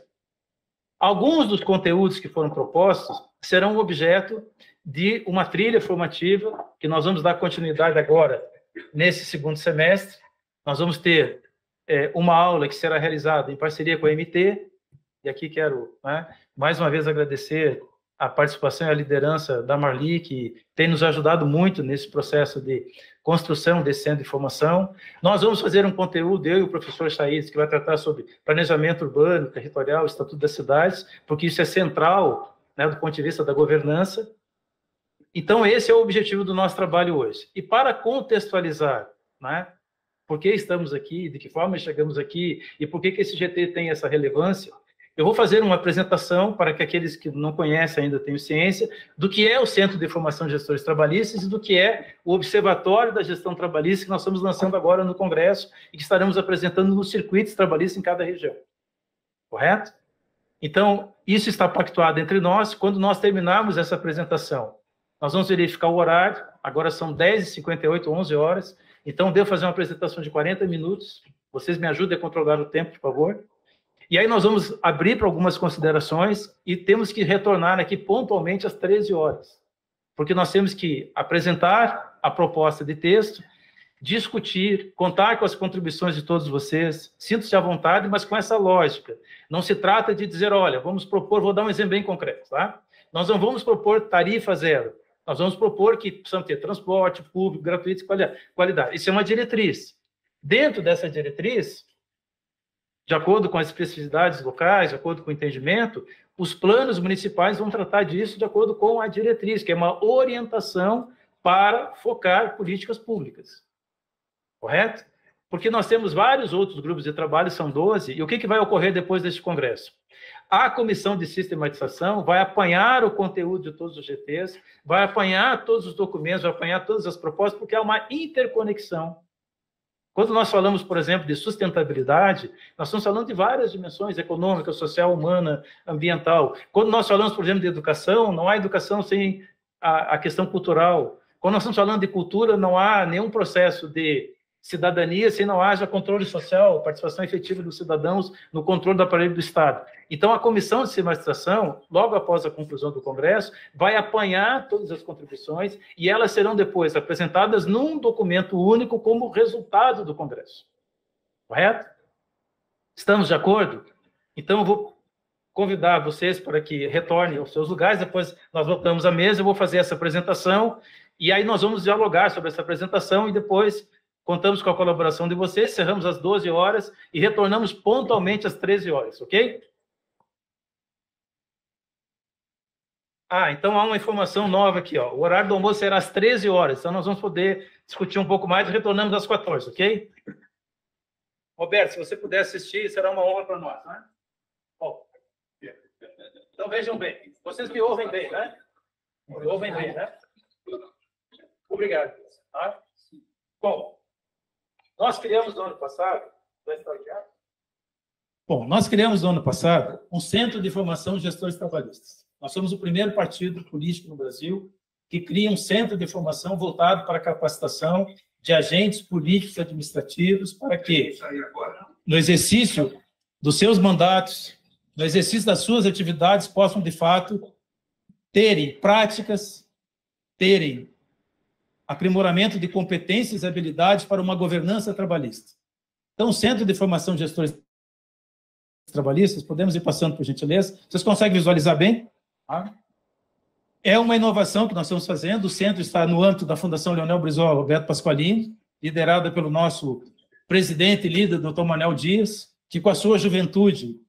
Alguns dos conteúdos que foram propostos serão objeto de uma trilha formativa que nós vamos dar continuidade agora nesse segundo semestre. Nós vamos ter uma aula que será realizada em parceria com a MT, e aqui quero, mais uma vez agradecer a participação e a liderança da Marli, que tem nos ajudado muito nesse processo de construção desse centro de formação. Nós vamos fazer um conteúdo, eu e o professor Chaís, que vai tratar sobre planejamento urbano, territorial, estatuto das cidades, porque isso é central, do ponto de vista da governança. Então, esse é o objetivo do nosso trabalho hoje. E para contextualizar, por que estamos aqui, de que forma chegamos aqui, e por que esse GT tem essa relevância, eu vou fazer uma apresentação para que aqueles que não conhecem ainda tenham ciência do que é o Centro de Formação de Gestores Trabalhistas e do que é o Observatório da Gestão Trabalhista que nós estamos lançando agora no Congresso e que estaremos apresentando nos circuitos trabalhistas em cada região. Correto? Então, isso está pactuado entre nós. Quando nós terminarmos essa apresentação, nós vamos verificar o horário. Agora são 10h58, 11 horas. Então, devo fazer uma apresentação de 40 minutos. Vocês me ajudem a controlar o tempo, por favor. E aí nós vamos abrir para algumas considerações e temos que retornar aqui pontualmente às 13 horas, porque nós temos que apresentar a proposta de texto, discutir, contar com as contribuições de todos vocês, sintam-se à vontade, mas com essa lógica. Não se trata de dizer, olha, vamos propor, vou dar um exemplo bem concreto, tá? Nós não vamos propor tarifa zero, nós vamos propor que precisamos ter transporte público, gratuito e qualidade. Isso é uma diretriz. Dentro dessa diretriz, de acordo com as especificidades locais, de acordo com o entendimento, os planos municipais vão tratar disso de acordo com a diretriz, que é uma orientação para focar políticas públicas. Correto? Porque nós temos vários outros grupos de trabalho, são 12, e o que vai ocorrer depois deste congresso? A comissão de sistematização vai apanhar o conteúdo de todos os GTs, vai apanhar todos os documentos, vai apanhar todas as propostas, porque há uma interconexão. Quando nós falamos, por exemplo, de sustentabilidade, nós estamos falando de várias dimensões, econômica, social, humana, ambiental. Quando nós falamos, por exemplo, de educação, não há educação sem a questão cultural. Quando nós estamos falando de cultura, não há nenhum processo de cidadania se não haja controle social, participação efetiva dos cidadãos no controle do aparelho do Estado. Então, a Comissão de Sistematização, logo após a conclusão do Congresso, vai apanhar todas as contribuições e elas serão depois apresentadas num documento único como resultado do Congresso. Correto? Estamos de acordo? Então, eu vou convidar vocês para que retornem aos seus lugares, depois nós voltamos à mesa, eu vou fazer essa apresentação, e aí nós vamos dialogar sobre essa apresentação, e depois contamos com a colaboração de vocês, cerramos às 12 horas e retornamos pontualmente às 13 horas, ok? Então há uma informação nova aqui, ó. O horário do almoço será às 13 horas, então nós vamos poder discutir um pouco mais e retornamos às 14, ok? Roberto, se você puder assistir, será uma honra para nós, né? Bom, então vejam bem, vocês me ouvem bem, né? Me ouvem bem, né? Obrigado. Tá? Bom, nós criamos no ano passado... Bom, nós criamos no ano passado um Centro de Formação de Gestores Trabalhistas. Nós somos o primeiro partido político no Brasil que cria um centro de formação voltado para a capacitação de agentes políticos e administrativos para que, no exercício dos seus mandatos, no exercício das suas atividades, possam, de fato, terem práticas, terem aprimoramento de competências e habilidades para uma governança trabalhista. Então, o Centro de Formação de Gestores Trabalhistas, podemos ir passando, por gentileza. Vocês conseguem visualizar bem? É uma inovação que nós estamos fazendo. O centro está no âmbito da Fundação Leonel Brizola Roberto Pasqualini, liderada pelo nosso presidente e líder, Dr. Manuel Dias, que, com a sua juventude,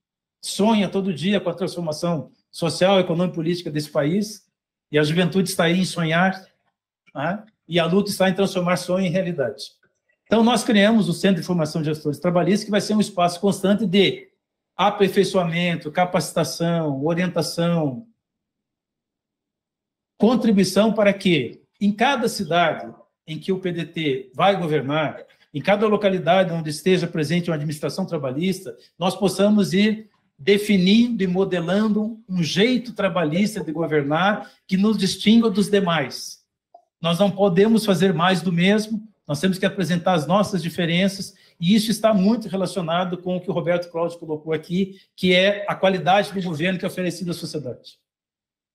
sonha todo dia com a transformação social, econômica e política desse país, e a juventude está aí em sonhar, né? E a luta está em transformar sonho em realidade. Então, nós criamos o Centro de Formação de Gestores Trabalhistas, que vai ser um espaço constante de aperfeiçoamento, capacitação, orientação, contribuição para que, em cada cidade em que o PDT vai governar, em cada localidade onde esteja presente uma administração trabalhista, nós possamos ir definindo e modelando um jeito trabalhista de governar que nos distinga dos demais. Nós não podemos fazer mais do mesmo, nós temos que apresentar as nossas diferenças, e isso está muito relacionado com o que o Roberto Cláudio colocou aqui, que é a qualidade do governo que é oferecido à sociedade.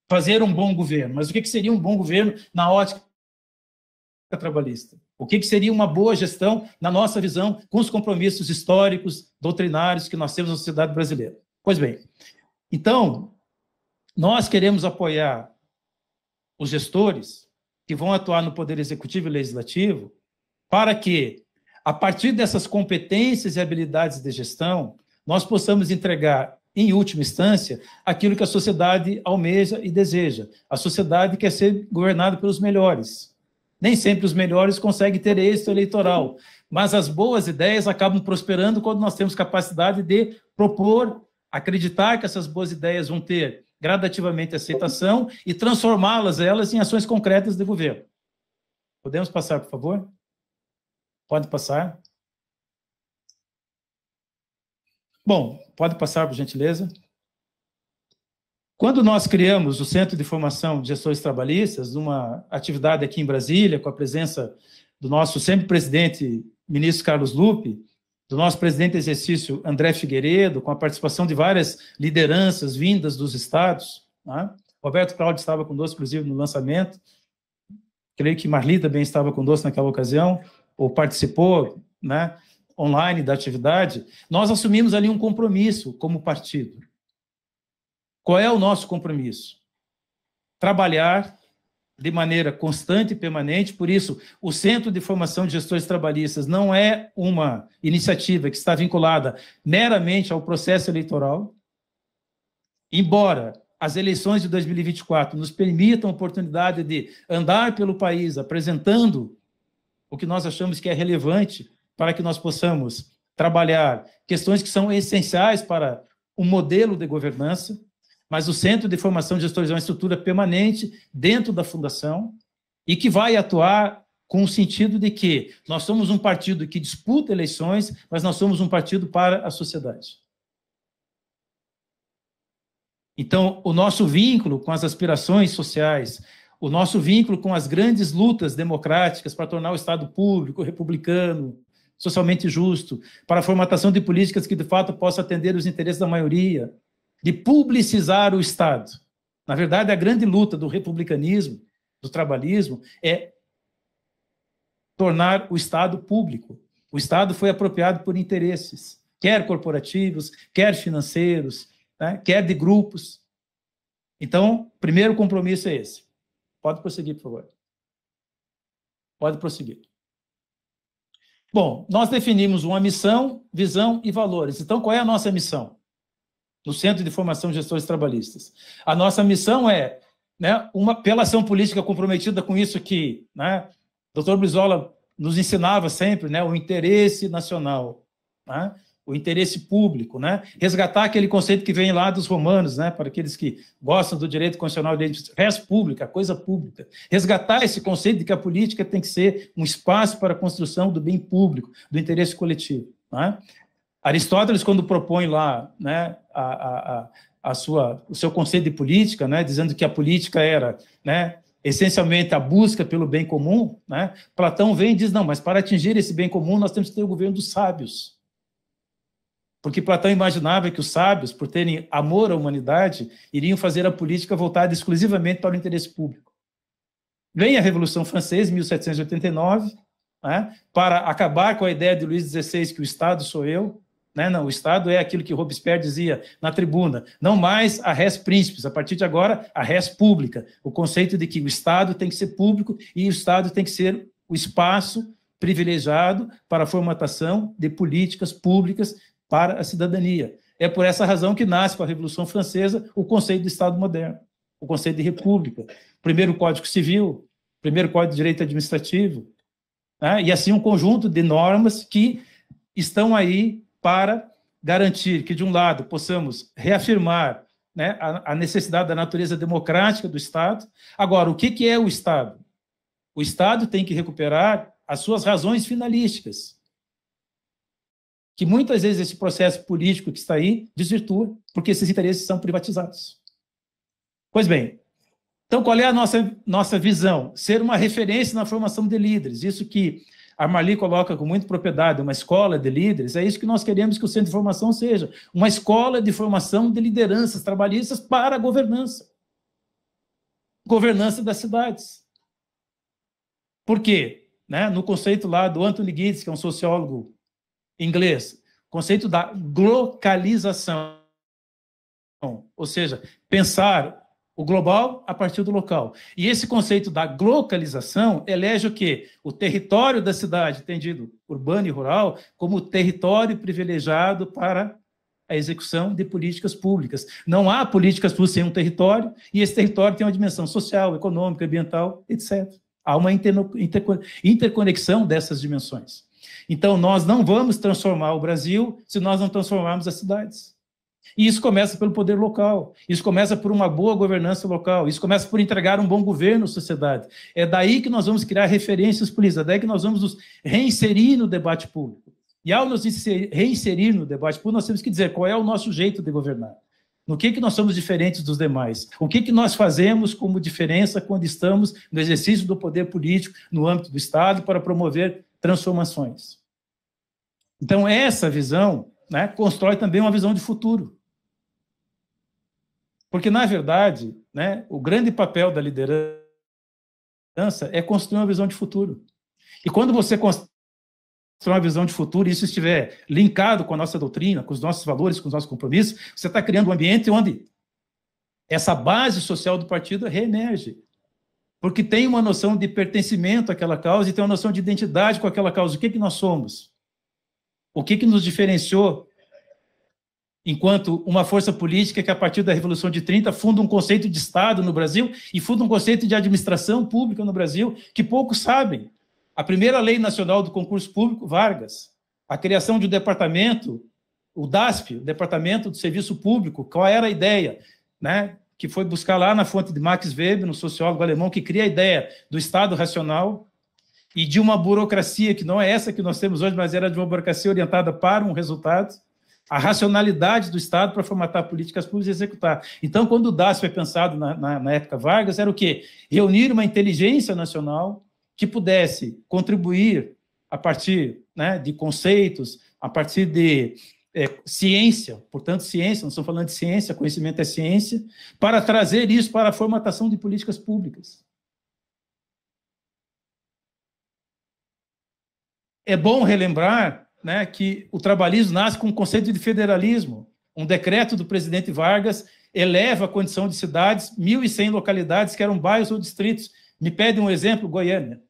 Fazer um bom governo. Mas o que seria um bom governo na ótica trabalhista? O que seria uma boa gestão, na nossa visão, com os compromissos históricos, doutrinários que nós temos na sociedade brasileira? Pois bem, então, nós queremos apoiar os gestores que vão atuar no Poder Executivo e Legislativo para que, a partir dessas competências e habilidades de gestão, nós possamos entregar, em última instância, aquilo que a sociedade almeja e deseja. A sociedade quer ser governada pelos melhores. Nem sempre os melhores conseguem ter êxito eleitoral, mas as boas ideias acabam prosperando quando nós temos capacidade de propor, acreditar que essas boas ideias vão ter gradativamente aceitação e transformá-las em ações concretas de governo. Podemos passar, por favor? Pode passar. Bom, pode passar, por gentileza. Quando nós criamos o Centro de Formação de Gestores Trabalhistas, uma atividade aqui em Brasília, com a presença do nosso sempre presidente, ministro Carlos Lupe, do nosso presidente de exercício, André Figueiredo, com a participação de várias lideranças vindas dos estados, né? Roberto Cláudio estava conosco, inclusive, no lançamento. Creio que Marli também estava conosco naquela ocasião, ou participou, né, online da atividade. Nós assumimos ali um compromisso como partido. Qual é o nosso compromisso? Trabalhar de maneira constante e permanente, por isso, o Centro de Formação de Gestores Trabalhistas não é uma iniciativa que está vinculada meramente ao processo eleitoral, embora as eleições de 2024 nos permitam a oportunidade de andar pelo país apresentando o que nós achamos que é relevante para que nós possamos trabalhar questões que são essenciais para um modelo de governança, mas o Centro de Formação de Gestores é uma estrutura permanente dentro da Fundação e que vai atuar com o sentido de que nós somos um partido que disputa eleições, mas nós somos um partido para a sociedade. Então, o nosso vínculo com as aspirações sociais, o nosso vínculo com as grandes lutas democráticas para tornar o Estado público, republicano, socialmente justo, para a formatação de políticas que, de fato, possam atender os interesses da maioria, de publicizar o Estado. Na verdade, a grande luta do republicanismo, do trabalhismo, é tornar o Estado público. O Estado foi apropriado por interesses, quer corporativos, quer financeiros, né, quer de grupos. Então, o primeiro compromisso é esse. Pode prosseguir, por favor. Pode prosseguir. Bom, nós definimos uma missão, visão e valores. Então, qual é a nossa missão? No Centro de Formação de Gestores Trabalhistas. A nossa missão é, né, pela ação política comprometida com isso que, né, o Dr. Brizola nos ensinava sempre, né, o interesse nacional, né, o interesse público, né, resgatar aquele conceito que vem lá dos romanos, né, para aqueles que gostam do direito constitucional, res pública, coisa pública, resgatar esse conceito de que a política tem que ser um espaço para a construção do bem público, do interesse coletivo, né? Aristóteles, quando propõe lá, né, o seu conceito de política, né, dizendo que a política era, né, essencialmente a busca pelo bem comum, né, Platão vem e diz, não, mas para atingir esse bem comum nós temos que ter o governo dos sábios. Porque Platão imaginava que os sábios, por terem amor à humanidade, iriam fazer a política voltada exclusivamente para o interesse público. Vem a Revolução Francesa, em 1789, né, para acabar com a ideia de Luís XVI que o Estado sou eu, né? Não, o Estado é aquilo que Robespierre dizia na tribuna, não mais a res príncipes, a partir de agora a res pública, o conceito de que o Estado tem que ser público e o Estado tem que ser o espaço privilegiado para a formatação de políticas públicas para a cidadania. É por essa razão que nasce com a Revolução Francesa o conceito de Estado moderno, o conceito de república, primeiro Código Civil, primeiro Código de Direito Administrativo, né? E assim um conjunto de normas que estão aí para garantir que, de um lado, possamos reafirmar, né, a necessidade da natureza democrática do Estado. Agora, o que é o Estado? O Estado tem que recuperar as suas razões finalísticas, que muitas vezes esse processo político que está aí desvirtua, porque esses interesses são privatizados. Pois bem, então qual é a nossa visão? Ser uma referência na formação de líderes, isso que a Marli coloca com muita propriedade, uma escola de líderes, é isso que nós queremos que o Centro de Formação seja, uma escola de formação de lideranças trabalhistas para a governança. Governança das cidades. Por quê? Né? No conceito lá do Anthony Giddens, que é um sociólogo inglês, conceito da glocalização, ou seja, pensar o global a partir do local. E esse conceito da glocalização elege o quê? O território da cidade, entendido urbano e rural, como território privilegiado para a execução de políticas públicas. Não há políticas públicas sem um território, e esse território tem uma dimensão social, econômica, ambiental, etc. Há uma interconexão dessas dimensões. Então, nós não vamos transformar o Brasil se nós não transformarmos as cidades. E isso começa pelo poder local, isso começa por uma boa governança local, isso começa por entregar um bom governo à sociedade. É daí que nós vamos criar referências políticas, é daí que nós vamos nos reinserir no debate público. E ao nos reinserir no debate público, nós temos que dizer qual é o nosso jeito de governar. No que nós somos diferentes dos demais? O que nós fazemos como diferença quando estamos no exercício do poder político no âmbito do Estado para promover transformações? Então, essa visão, né, constrói também uma visão de futuro. Porque, na verdade, né, o grande papel da liderança é construir uma visão de futuro. E quando você constrói uma visão de futuro e isso estiver linkado com a nossa doutrina, com os nossos valores, com os nossos compromissos, você está criando um ambiente onde essa base social do partido reemerge. Porque tem uma noção de pertencimento àquela causa e tem uma noção de identidade com aquela causa. O que nós somos? O que nos diferenciou enquanto uma força política que, a partir da Revolução de 30, funda um conceito de Estado no Brasil e funda um conceito de administração pública no Brasil, que poucos sabem. A primeira lei nacional do concurso público, Vargas, a criação de um departamento, o DASP, o Departamento do Serviço Público, qual era a ideia? Né? Que foi buscar lá na fonte de Max Weber, um sociólogo alemão, que cria a ideia do Estado racional e de uma burocracia que não é essa que nós temos hoje, mas era de uma burocracia orientada para um resultado. a racionalidade do Estado para formatar políticas públicas e executar. Então, quando o DAS foi pensado na época Vargas, era o quê? Reunir uma inteligência nacional que pudesse contribuir a partir, né, de conceitos, a partir de ciência, portanto, ciência, não estamos falando de ciência, conhecimento é ciência, para trazer isso para a formatação de políticas públicas. É bom relembrar, né, que o trabalhismo nasce com o conceito de federalismo. Um decreto do presidente Vargas eleva a condição de cidades, 1.100 localidades que eram bairros ou distritos. Me pede um exemplo, Goiânia.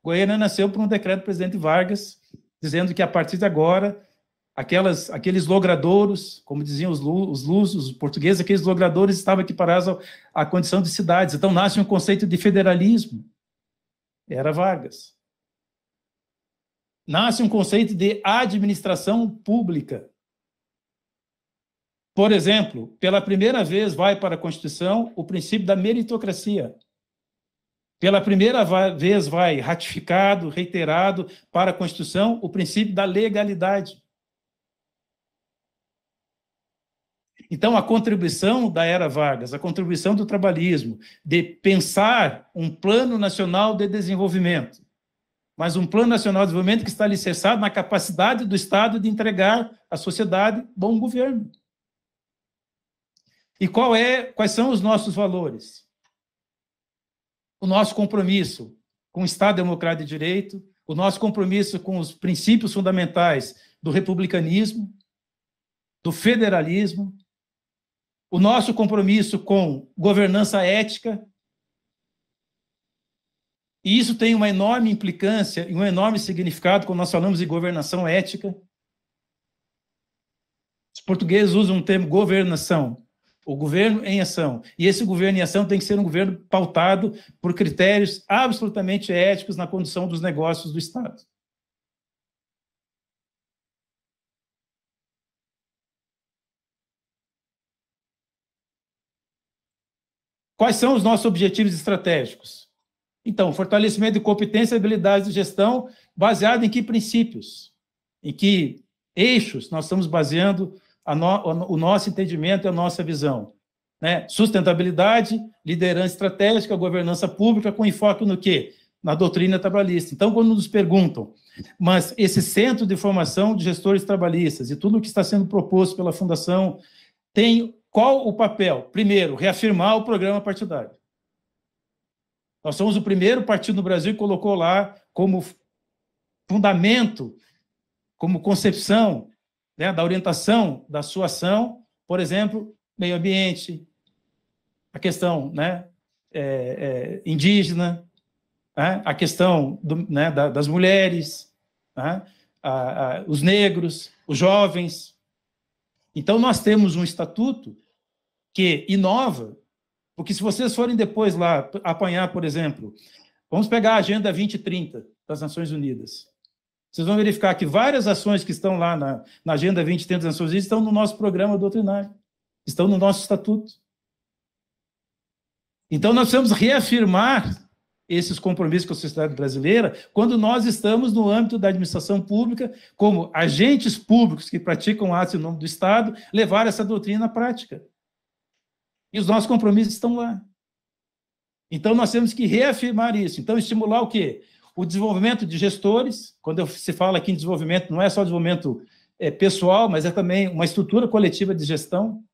Goiânia nasceu por um decreto do presidente Vargas, dizendo que, a partir de agora, aqueles logradouros, como diziam os lusos, os portugueses, aqueles logradouros estavam equiparados à condição de cidades. Então, nasce um conceito de federalismo. Era Vargas. Nasce um conceito de administração pública. Por exemplo, pela primeira vez vai para a Constituição o princípio da meritocracia. Pela primeira vez vai ratificado, reiterado para a Constituição o princípio da legalidade. Então, a contribuição da era Vargas, a contribuição do trabalhismo, de pensar um plano nacional de desenvolvimento, mas um plano nacional de desenvolvimento que está alicerçado na capacidade do Estado de entregar à sociedade bom governo. E quais são os nossos valores? O nosso compromisso com o Estado Democrático de Direito, o nosso compromisso com os princípios fundamentais do republicanismo, do federalismo, o nosso compromisso com governança ética. E isso tem uma enorme implicância e um enorme significado quando nós falamos de governação ética. Os portugueses usam o termo governação, o governo em ação. E esse governo em ação tem que ser um governo pautado por critérios absolutamente éticos na condução dos negócios do Estado. Quais são os nossos objetivos estratégicos? Então, fortalecimento de competência e habilidades de gestão baseado em que princípios? Em que eixos nós estamos baseando o nosso entendimento e a nossa visão? Né? Sustentabilidade, liderança estratégica, governança pública, com enfoque no quê? Na doutrina trabalhista. Então, quando nos perguntam, mas esse centro de formação de gestores trabalhistas e tudo o que está sendo proposto pela Fundação tem qual o papel? Primeiro, reafirmar o programa partidário. Nós somos o primeiro partido no Brasil que colocou lá como fundamento, como concepção, né, da orientação da sua ação, por exemplo, meio ambiente, a questão, né, indígena, né, a questão né, das mulheres, né, os negros, os jovens. Então, nós temos um estatuto que inova, porque se vocês forem depois lá apanhar, por exemplo, vamos pegar a Agenda 2030 das Nações Unidas. Vocês vão verificar que várias ações que estão lá na Agenda 2030 das Nações Unidas estão no nosso programa doutrinário, estão no nosso estatuto. Então, nós precisamos reafirmar esses compromissos com a sociedade brasileira quando nós estamos no âmbito da administração pública, como agentes públicos que praticam atos em nome do Estado, levar essa doutrina à prática. E os nossos compromissos estão lá. Então, nós temos que reafirmar isso. Então, estimular o quê? O desenvolvimento de gestores. Quando se fala aqui em desenvolvimento, não é só desenvolvimento pessoal, mas é também uma estrutura coletiva de gestão.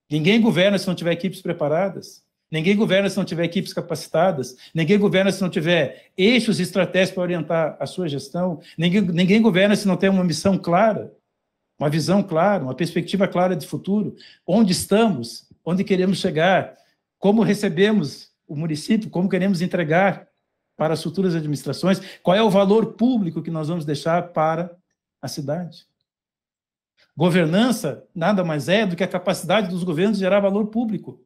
Ninguém governa se não tiver equipes preparadas. Ninguém governa se não tiver equipes capacitadas. Ninguém governa se não tiver eixos e estratégias para orientar a sua gestão. Ninguém governa se não tem uma missão clara, uma visão clara, uma perspectiva clara de futuro. Onde estamos? Onde queremos chegar? Como recebemos o município? Como queremos entregar para as futuras administrações? Qual é o valor público que nós vamos deixar para a cidade? Governança nada mais é do que a capacidade dos governos de gerar valor público.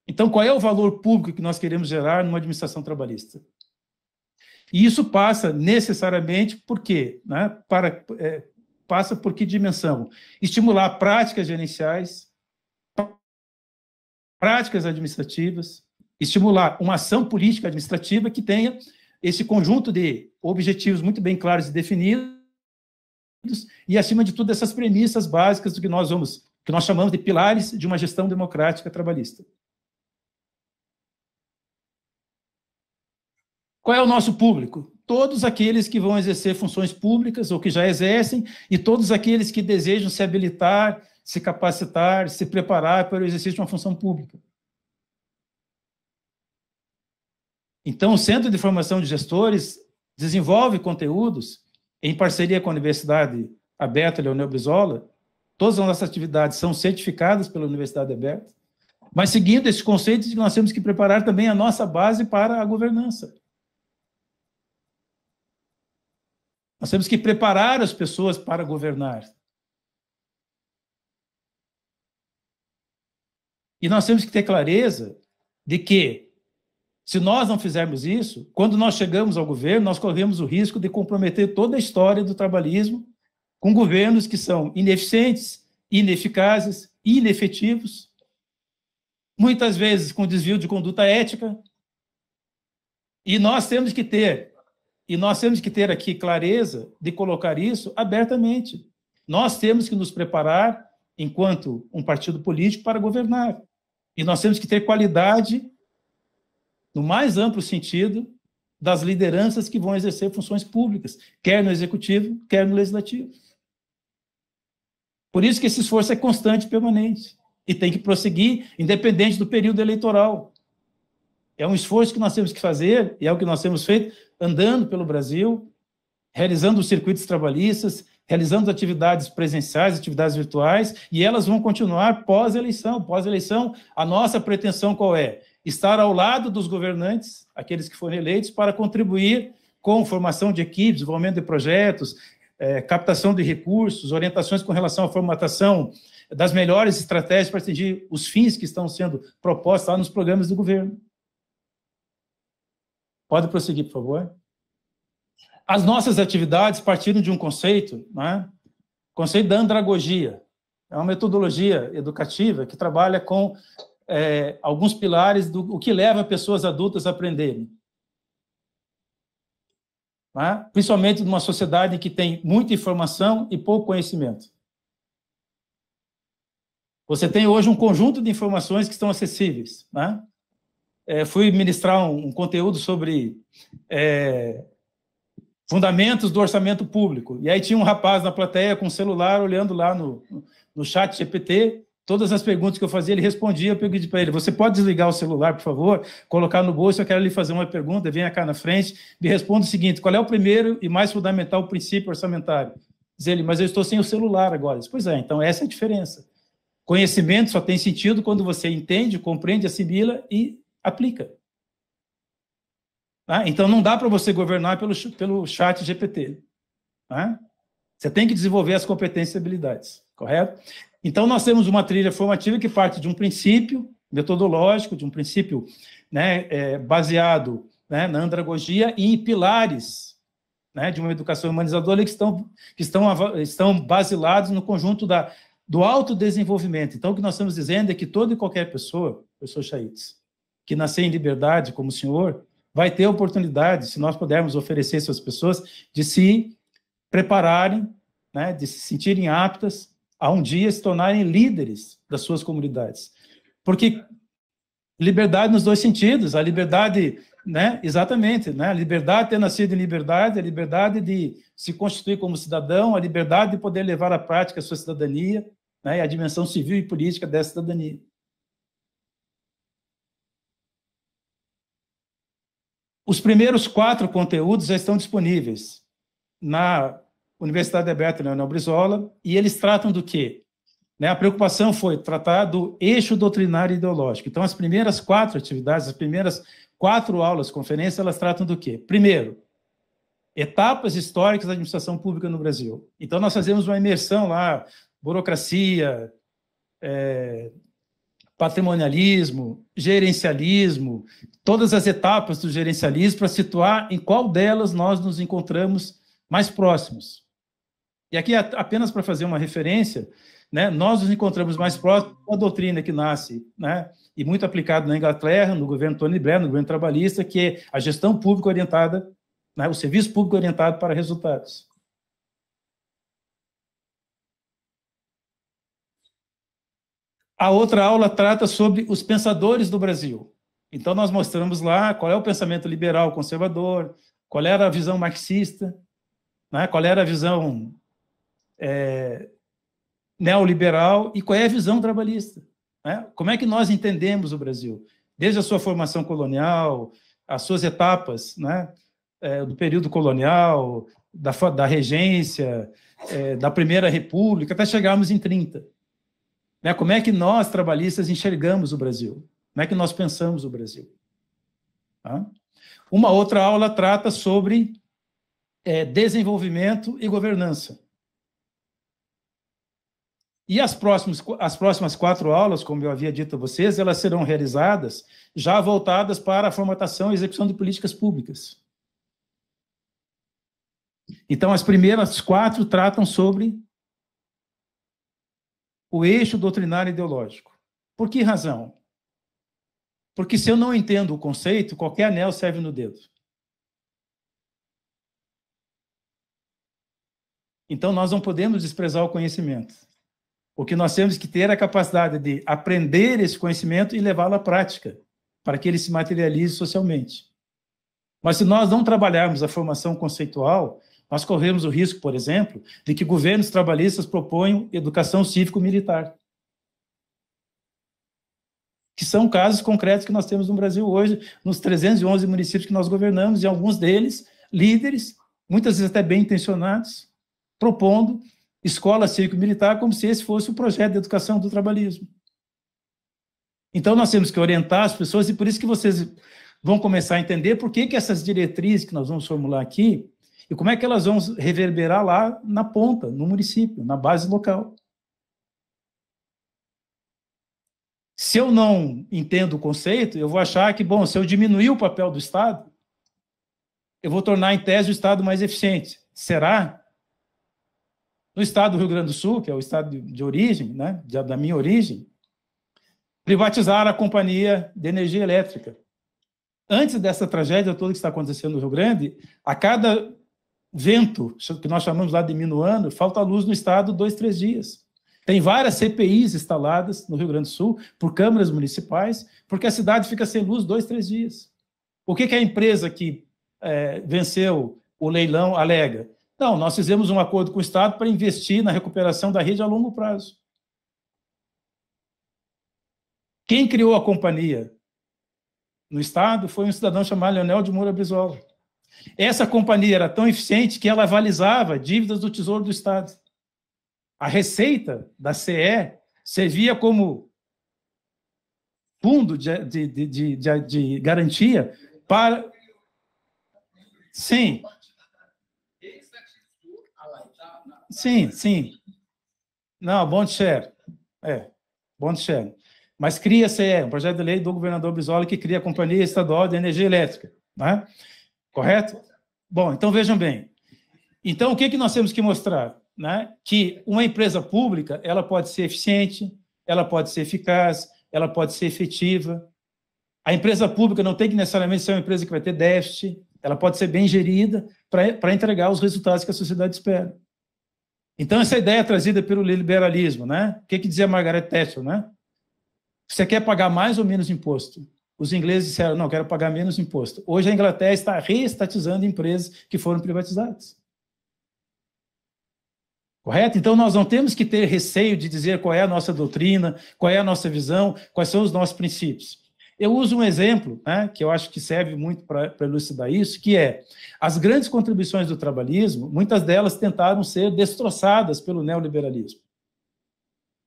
Então, qual é o valor público que nós queremos gerar numa administração trabalhista? E isso passa necessariamente por quê? Né? Passa por que dimensão? Estimular práticas gerenciais, práticas administrativas, estimular uma ação política administrativa que tenha esse conjunto de objetivos muito bem claros e definidos, e, acima de tudo, essas premissas básicas do que nós chamamos de pilares de uma gestão democrática trabalhista. Qual é o nosso público? Todos aqueles que vão exercer funções públicas ou que já exercem e todos aqueles que desejam se habilitar, se capacitar, se preparar para o exercício de uma função pública. Então, o Centro de Formação de Gestores desenvolve conteúdos em parceria com a Universidade Aberta Leonel Brizola. Todas as nossas atividades são certificadas pela Universidade Aberta, mas seguindo esse conceito de que nós temos que preparar também a nossa base para a governança. Nós temos que preparar as pessoas para governar. E nós temos que ter clareza de que, se nós não fizermos isso, quando nós chegamos ao governo, nós corremos o risco de comprometer toda a história do trabalhismo com governos que são ineficientes, ineficazes, inefetivos, muitas vezes com desvio de conduta ética. E nós temos que ter aqui clareza de colocar isso abertamente. Nós temos que nos preparar, enquanto um partido político, para governar. E nós temos que ter qualidade, no mais amplo sentido, das lideranças que vão exercer funções públicas, quer no executivo, quer no legislativo. Por isso que esse esforço é constante e permanente. E tem que prosseguir, independente do período eleitoral. É um esforço que nós temos que fazer, e é o que nós temos feito, andando pelo Brasil, realizando os circuitos trabalhistas, realizando atividades presenciais, atividades virtuais, e elas vão continuar pós-eleição. Pós-eleição, a nossa pretensão qual é? Estar ao lado dos governantes, aqueles que forem eleitos, para contribuir com formação de equipes, desenvolvimento de projetos, captação de recursos, orientações com relação à formatação das melhores estratégias para atingir os fins que estão sendo propostos lá nos programas do governo. Pode prosseguir, por favor. As nossas atividades partiram de um conceito, né? Conceito da andragogia. É uma metodologia educativa que trabalha com alguns pilares do que leva pessoas adultas a aprenderem. Né? Principalmente numa sociedade que tem muita informação e pouco conhecimento. Você tem hoje um conjunto de informações que estão acessíveis, né? Fui ministrar um conteúdo sobre fundamentos do orçamento público, e aí tinha um rapaz na plateia com um celular olhando lá no chat GPT, todas as perguntas que eu fazia, ele respondia, eu pedi para ele, você pode desligar o celular, por favor, colocar no bolso, eu quero lhe fazer uma pergunta, venha cá na frente, me responda o seguinte, qual é o primeiro e mais fundamental princípio orçamentário? Diz ele, mas eu estou sem o celular agora. Diz, pois é, então essa é a diferença. Conhecimento só tem sentido quando você entende, compreende, assimila e aplica. Tá? Então, não dá para você governar pelo chat GPT. Tá? Você tem que desenvolver as competências e habilidades, correto? Então, nós temos uma trilha formativa que parte de um princípio metodológico, de um princípio, né, baseado, né, na andragogia e em pilares, né, de uma educação humanizadora que estão basilados no conjunto do autodesenvolvimento. Então, o que nós estamos dizendo é que toda e qualquer pessoa, professor Chaitz, que nascer em liberdade, como o senhor, vai ter a oportunidade, se nós pudermos oferecer essas pessoas, de se prepararem, né, de se sentirem aptas a um dia se tornarem líderes das suas comunidades. Porque liberdade nos dois sentidos, a liberdade, né, exatamente, né, a liberdade de ter nascido em liberdade, a liberdade de se constituir como cidadão, a liberdade de poder levar à prática a sua cidadania, né, e a dimensão civil e política dessa cidadania. Os primeiros 4 conteúdos já estão disponíveis na Universidade Aberta Leonel Brizola, e eles tratam do quê? Né, a preocupação foi tratar do eixo doutrinário e ideológico. Então, as primeiras 4 atividades, as primeiras 4 aulas, conferências, elas tratam do quê? Primeiro, etapas históricas da administração pública no Brasil. Então, nós fazemos uma imersão lá, burocracia, patrimonialismo, gerencialismo, todas as etapas do gerencialismo para situar em qual delas nós nos encontramos mais próximos. E aqui, apenas para fazer uma referência, né, nós nos encontramos mais próximos com a doutrina que nasce, né, e muito aplicada na Inglaterra, no governo Tony Blair, no governo trabalhista, que é a gestão pública orientada, né, o serviço público orientado para resultados. A outra aula trata sobre os pensadores do Brasil. Então, nós mostramos lá qual é o pensamento liberal conservador, qual era a visão marxista, né? Qual era a visão neoliberal e qual é a visão trabalhista. Né? Como é que nós entendemos o Brasil? Desde a sua formação colonial, as suas etapas, né? Do período colonial, da regência, da Primeira República, até chegarmos em 30. Né? Como é que nós, trabalhistas, enxergamos o Brasil? Como é que nós pensamos o Brasil? Tá? Uma outra aula trata sobre desenvolvimento e governança. E as próximas 4 aulas, como eu havia dito a vocês, elas serão realizadas já voltadas para a formatação e execução de políticas públicas. Então, as primeiras 4 tratam sobre o eixo doutrinário ideológico. Por que razão? Porque se eu não entendo o conceito, qualquer anel serve no dedo. Então, nós não podemos desprezar o conhecimento. O que nós temos que ter é a capacidade de aprender esse conhecimento e levá-lo à prática, para que ele se materialize socialmente. Mas se nós não trabalharmos a formação conceitual, nós corremos o risco, por exemplo, de que governos trabalhistas proponham educação cívico-militar. Que são casos concretos que nós temos no Brasil hoje, nos 311 municípios que nós governamos, e alguns deles, líderes, muitas vezes até bem intencionados, propondo escola cívico-militar como se esse fosse o projeto de educação do trabalhismo. Então, nós temos que orientar as pessoas, e por isso que vocês vão começar a entender por que essas diretrizes que nós vamos formular aqui, e como é que elas vão reverberar lá na ponta, no município, na base local. Se eu não entendo o conceito, eu vou achar que, bom, se eu diminuir o papel do Estado, eu vou tornar, em tese, o Estado mais eficiente. Será? No estado do Rio Grande do Sul, que é o estado de origem, né, da minha origem, privatizaram a companhia de energia elétrica. Antes dessa tragédia toda que está acontecendo no Rio Grande, a cada vento, que nós chamamos lá de minuano, falta luz no estado 2, 3 dias. Tem várias CPIs instaladas no Rio Grande do Sul por câmaras municipais, porque a cidade fica sem luz 2, 3 dias. O que a empresa que venceu o leilão alega? Não, nós fizemos um acordo com o Estado para investir na recuperação da rede a longo prazo. Quem criou a companhia no Estado foi um cidadão chamado Leonel de Moura Brizola. Essa companhia era tão eficiente que ela avalizava dívidas do Tesouro do Estado. A receita da CE servia como fundo de garantia para... Sim. Sim. Não, bond share. Bond share. Mas cria CE, um projeto de lei do governador Brizola que cria a Companhia Estadual de Energia Elétrica. Né? Correto? Bom, então vejam bem. Então, o que nós temos que mostrar? Né? Que uma empresa pública, ela pode ser eficiente, ela pode ser eficaz, ela pode ser efetiva. A empresa pública não tem que necessariamente ser uma empresa que vai ter déficit, ela pode ser bem gerida para entregar os resultados que a sociedade espera. Então, essa ideia é trazida pelo liberalismo, né? O que dizia Margaret Thatcher, né? Você quer pagar mais ou menos imposto? Os ingleses disseram, não, quero pagar menos imposto. Hoje a Inglaterra está reestatizando empresas que foram privatizadas. Correto? Então, nós não temos que ter receio de dizer qual é a nossa doutrina, qual é a nossa visão, quais são os nossos princípios. Eu uso um exemplo, né, que eu acho que serve muito para elucidar isso, que é as grandes contribuições do trabalhismo, muitas delas tentaram ser destroçadas pelo neoliberalismo.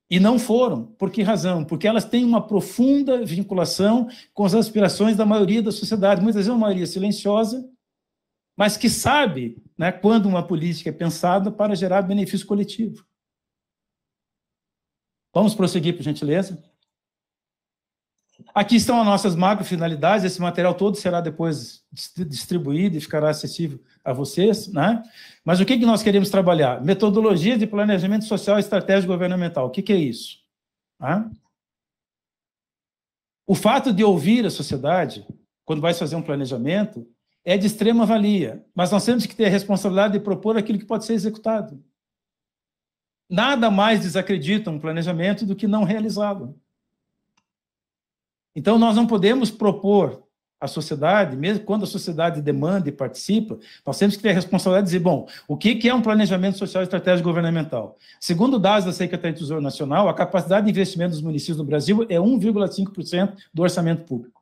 E não foram. Por que razão? Porque elas têm uma profunda vinculação com as aspirações da maioria da sociedade, muitas vezes uma maioria silenciosa, mas que sabe, né, quando uma política é pensada para gerar benefício coletivo. Vamos prosseguir, por gentileza? Aqui estão as nossas macrofinalidades, esse material todo será depois distribuído e ficará acessível a vocês, né? Mas o que nós queremos trabalhar? Metodologia de planejamento social e estratégia governamental. O que é isso? O fato de ouvir a sociedade, quando vai fazer um planejamento, é de extrema valia, mas nós temos que ter a responsabilidade de propor aquilo que pode ser executado. nada mais desacredita um planejamento do que não realizá-lo. Então, nós não podemos propor à sociedade, mesmo quando a sociedade demanda e participa, nós temos que ter a responsabilidade de dizer, bom, o que é um planejamento social estratégico governamental? Segundo dados da Secretaria do Tesouro Nacional, a capacidade de investimento dos municípios no Brasil é 1,5% do orçamento público.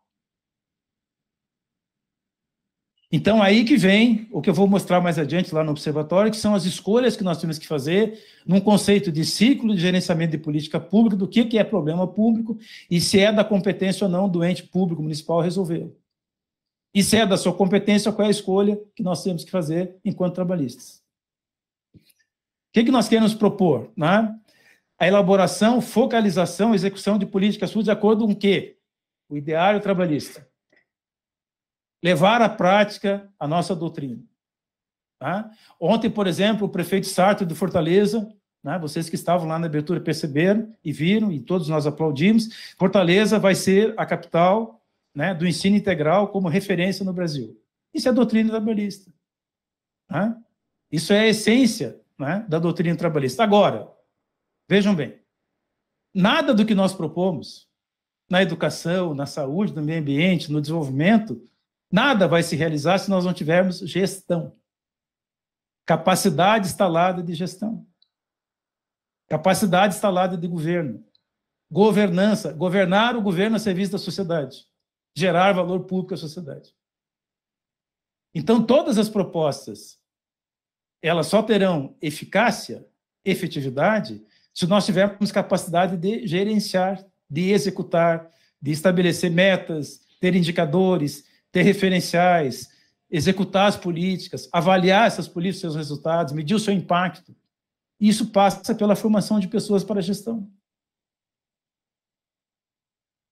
Então, aí que vem o que eu vou mostrar mais adiante lá no observatório, que são as escolhas que nós temos que fazer num conceito de ciclo de gerenciamento de política pública, do que é problema público e se é da competência ou não do ente público municipal resolvê-lo. E se é da sua competência, qual é a escolha que nós temos que fazer enquanto trabalhistas. O que nós queremos propor? Né? A elaboração, focalização, execução de políticas públicas de acordo com o quê? O ideário trabalhista. Levar à prática a nossa doutrina. Tá? Ontem, por exemplo, o prefeito Sarto de Fortaleza, né, vocês que estavam lá na abertura perceberam e viram, e todos nós aplaudimos, Fortaleza vai ser a capital, né, do ensino integral como referência no Brasil. Isso é a doutrina trabalhista. Tá? Isso é a essência, né, da doutrina trabalhista. Agora, vejam bem, nada do que nós propomos na educação, na saúde, no meio ambiente, no desenvolvimento, nada vai se realizar se nós não tivermos gestão. Capacidade instalada de gestão. Capacidade instalada de governo. Governança. Governar o governo a serviço da sociedade. Gerar valor público à sociedade. Então, todas as propostas, elas só terão eficácia, efetividade, se nós tivermos capacidade de gerenciar, de executar, de estabelecer metas, ter indicadores, ter referenciais, executar as políticas, avaliar essas políticas, seus resultados, medir o seu impacto. Isso passa pela formação de pessoas para a gestão.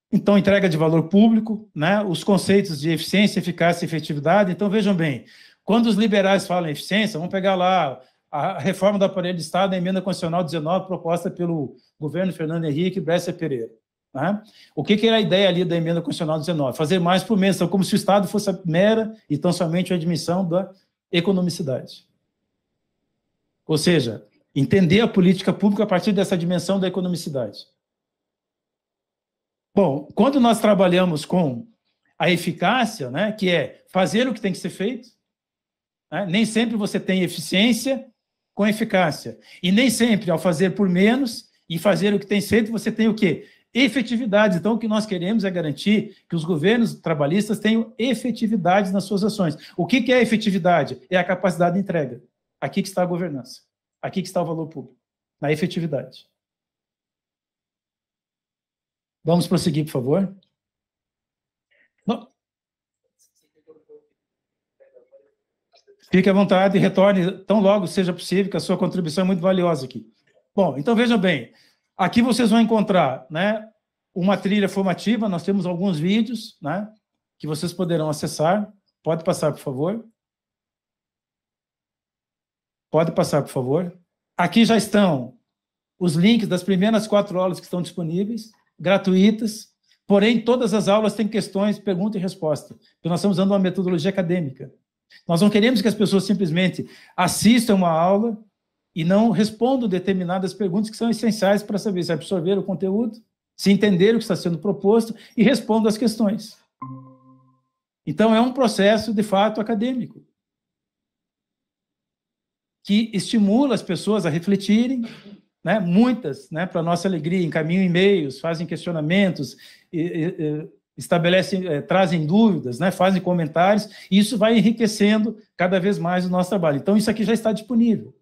Então, entrega de valor público, né? Os conceitos de eficiência, eficácia e efetividade. Então, vejam bem, quando os liberais falam em eficiência, vamos pegar lá a reforma do aparelho de Estado, a emenda constitucional 19, proposta pelo governo Fernando Henrique Bresser Pereira. Né? O que era a ideia ali da emenda constitucional 19? Fazer mais por menos, então, como se o Estado fosse a mera e tão somente a admissão da economicidade. Ou seja, entender a política pública a partir dessa dimensão da economicidade. Bom, quando nós trabalhamos com a eficácia, né, que é fazer o que tem que ser feito, né, nem sempre você tem eficiência com eficácia. E nem sempre, ao fazer por menos e fazer o que tem que ser feito, você tem o quê? Efetividade. Então, o que nós queremos é garantir que os governos trabalhistas tenham efetividade nas suas ações. O que é efetividade? É a capacidade de entrega. Aqui que está a governança. Aqui que está o valor público. Na efetividade. Vamos prosseguir, por favor. Não. Fique à vontade e retorne tão logo seja possível, que a sua contribuição é muito valiosa aqui. Bom, então vejam bem. Aqui vocês vão encontrar, né, uma trilha formativa, nós temos alguns vídeos, né, que vocês poderão acessar. Pode passar, por favor. Pode passar, por favor. Aqui já estão os links das primeiras 4 aulas que estão disponíveis, gratuitas, porém todas as aulas têm questões, pergunta e resposta, porque nós estamos usando uma metodologia acadêmica. Nós não queremos que as pessoas simplesmente assistam uma aula e não respondam determinadas perguntas que são essenciais para saber se absorver o conteúdo, se entender o que está sendo proposto e respondam as questões. Então, é um processo, de fato, acadêmico, que estimula as pessoas a refletirem, né? Muitas, né, para nossa alegria, encaminham e-mails, fazem questionamentos, estabelecem, trazem dúvidas, né, fazem comentários, e isso vai enriquecendo cada vez mais o nosso trabalho. Então, isso aqui já está disponível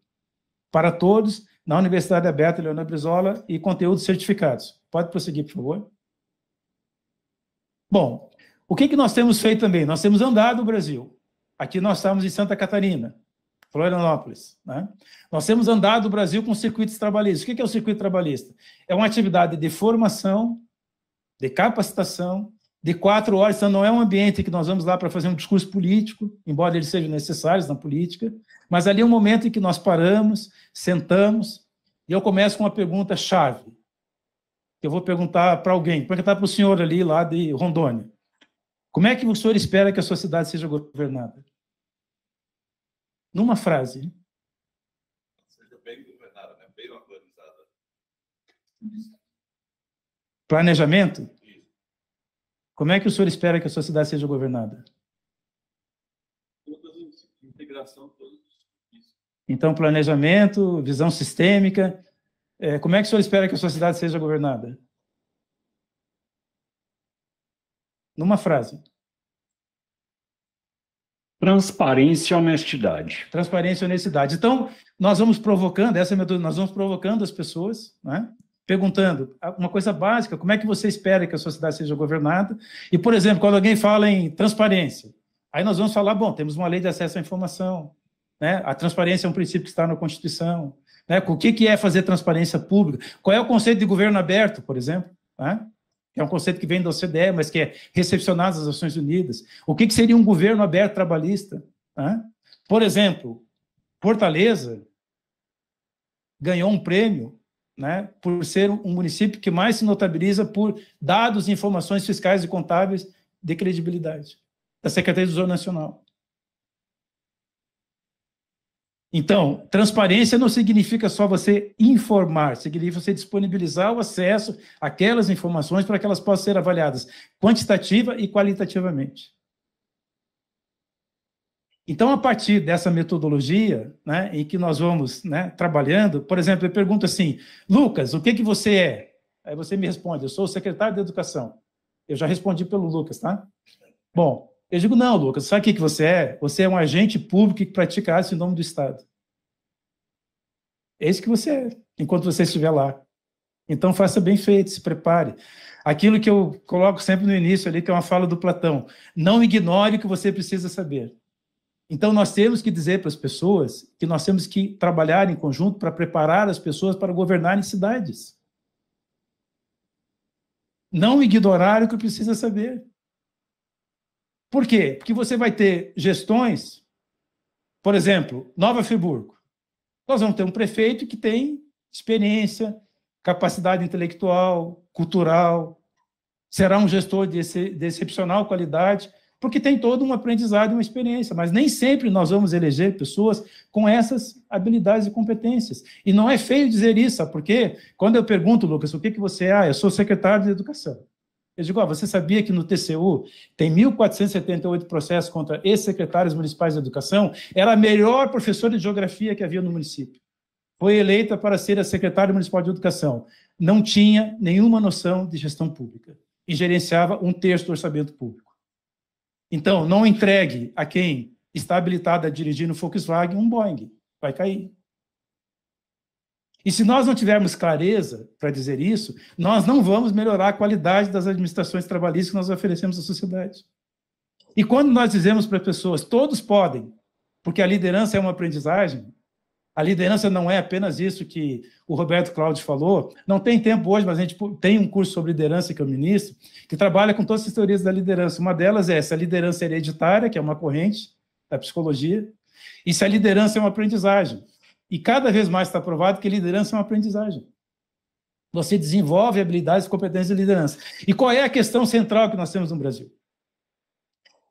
para todos na Universidade Aberta Leonel Brizola e conteúdos certificados. Pode prosseguir, por favor. Bom, o que nós temos feito também? Nós temos andado o Brasil. Aqui nós estamos em Santa Catarina, Florianópolis, né? Nós temos andado o Brasil com circuitos trabalhistas. O que é o circuito trabalhista? É uma atividade de formação, de capacitação, de 4 horas, então não é um ambiente que nós vamos lá para fazer um discurso político, embora eles sejam necessários na política, mas ali é um momento em que nós paramos, sentamos, e eu começo com uma pergunta-chave, que eu vou perguntar para alguém, perguntar para o senhor ali, lá de Rondônia. Como é que o senhor espera que a sua cidade seja governada? Numa frase. Seja bem governada, né? Planejamento? Como é que o senhor espera que a sua cidade seja governada? Integração, todos. Então, planejamento, visão sistêmica. Como é que o senhor espera que a sua cidade seja governada? Numa frase. Transparência e honestidade. Transparência e honestidade. Então, nós vamos provocando, essa é a metodologia, nós vamos provocando as pessoas, né? Perguntando uma coisa básica, como é que você espera que a sua cidade seja governada? E, por exemplo, quando alguém fala em transparência, aí nós vamos falar, bom, temos uma lei de acesso à informação, né? A transparência é um princípio que está na Constituição, né? O que é fazer transparência pública? Qual é o conceito de governo aberto, por exemplo? Né? É um conceito que vem da OCDE, mas que é recepcionado das Nações Unidas. O que seria um governo aberto trabalhista? Né? Por exemplo, Fortaleza ganhou um prêmio, né, por ser um município que mais se notabiliza por dados e informações fiscais e contábeis de credibilidade, da Secretaria do Tesouro Nacional. Então, transparência não significa só você informar, significa você disponibilizar o acesso àquelas informações para que elas possam ser avaliadas quantitativa e qualitativamente. Então, a partir dessa metodologia, né, em que nós vamos, né, trabalhando, por exemplo, eu pergunto assim, Lucas, o que você é? Aí você me responde, eu sou o secretário de Educação. Eu já respondi pelo Lucas, tá? Bom, eu digo, não, Lucas, sabe o que você é? Você é um agente público que pratica atos em nome do Estado. É isso que você é, enquanto você estiver lá. Então, faça bem feito, se prepare. Aquilo que eu coloco sempre no início ali, que é uma fala do Platão, não ignore o que você precisa saber. Então, nós temos que dizer para as pessoas que nós temos que trabalhar em conjunto para preparar as pessoas para governarem cidades. Não ignorar o que precisa saber. Por quê? Porque você vai ter gestões, por exemplo, Nova Friburgo. Nós vamos ter um prefeito que tem experiência, capacidade intelectual, cultural, será um gestor de excepcional qualidade, porque tem todo um aprendizado e uma experiência, mas nem sempre nós vamos eleger pessoas com essas habilidades e competências. E não é feio dizer isso, sabe por quê? Quando eu pergunto, Lucas, o que você é? Eu sou secretário de Educação. Eu digo, você sabia que no TCU tem 1.478 processos contra ex-secretários municipais de educação? Era a melhor professora de geografia que havia no município. Foi eleita para ser a secretária municipal de educação. Não tinha nenhuma noção de gestão pública e gerenciava 1/3 do orçamento público. Então, não entregue a quem está habilitado a dirigir no Volkswagen um Boeing. Vai cair. E se nós não tivermos clareza para dizer isso, nós não vamos melhorar a qualidade das administrações trabalhistas que nós oferecemos à sociedade. E quando nós dizemos para as pessoas, todos podem, porque a liderança é uma aprendizagem, a liderança não é apenas isso que o Roberto Cláudio falou, não tem tempo hoje, mas a gente tem um curso sobre liderança que eu ministro, que trabalha com todas as teorias da liderança. Uma delas é essa, a liderança hereditária, que é uma corrente da psicologia, e se a liderança é uma aprendizagem. E cada vez mais está provado que liderança é uma aprendizagem. Você desenvolve habilidades e competências de liderança. E qual é a questão central que nós temos no Brasil?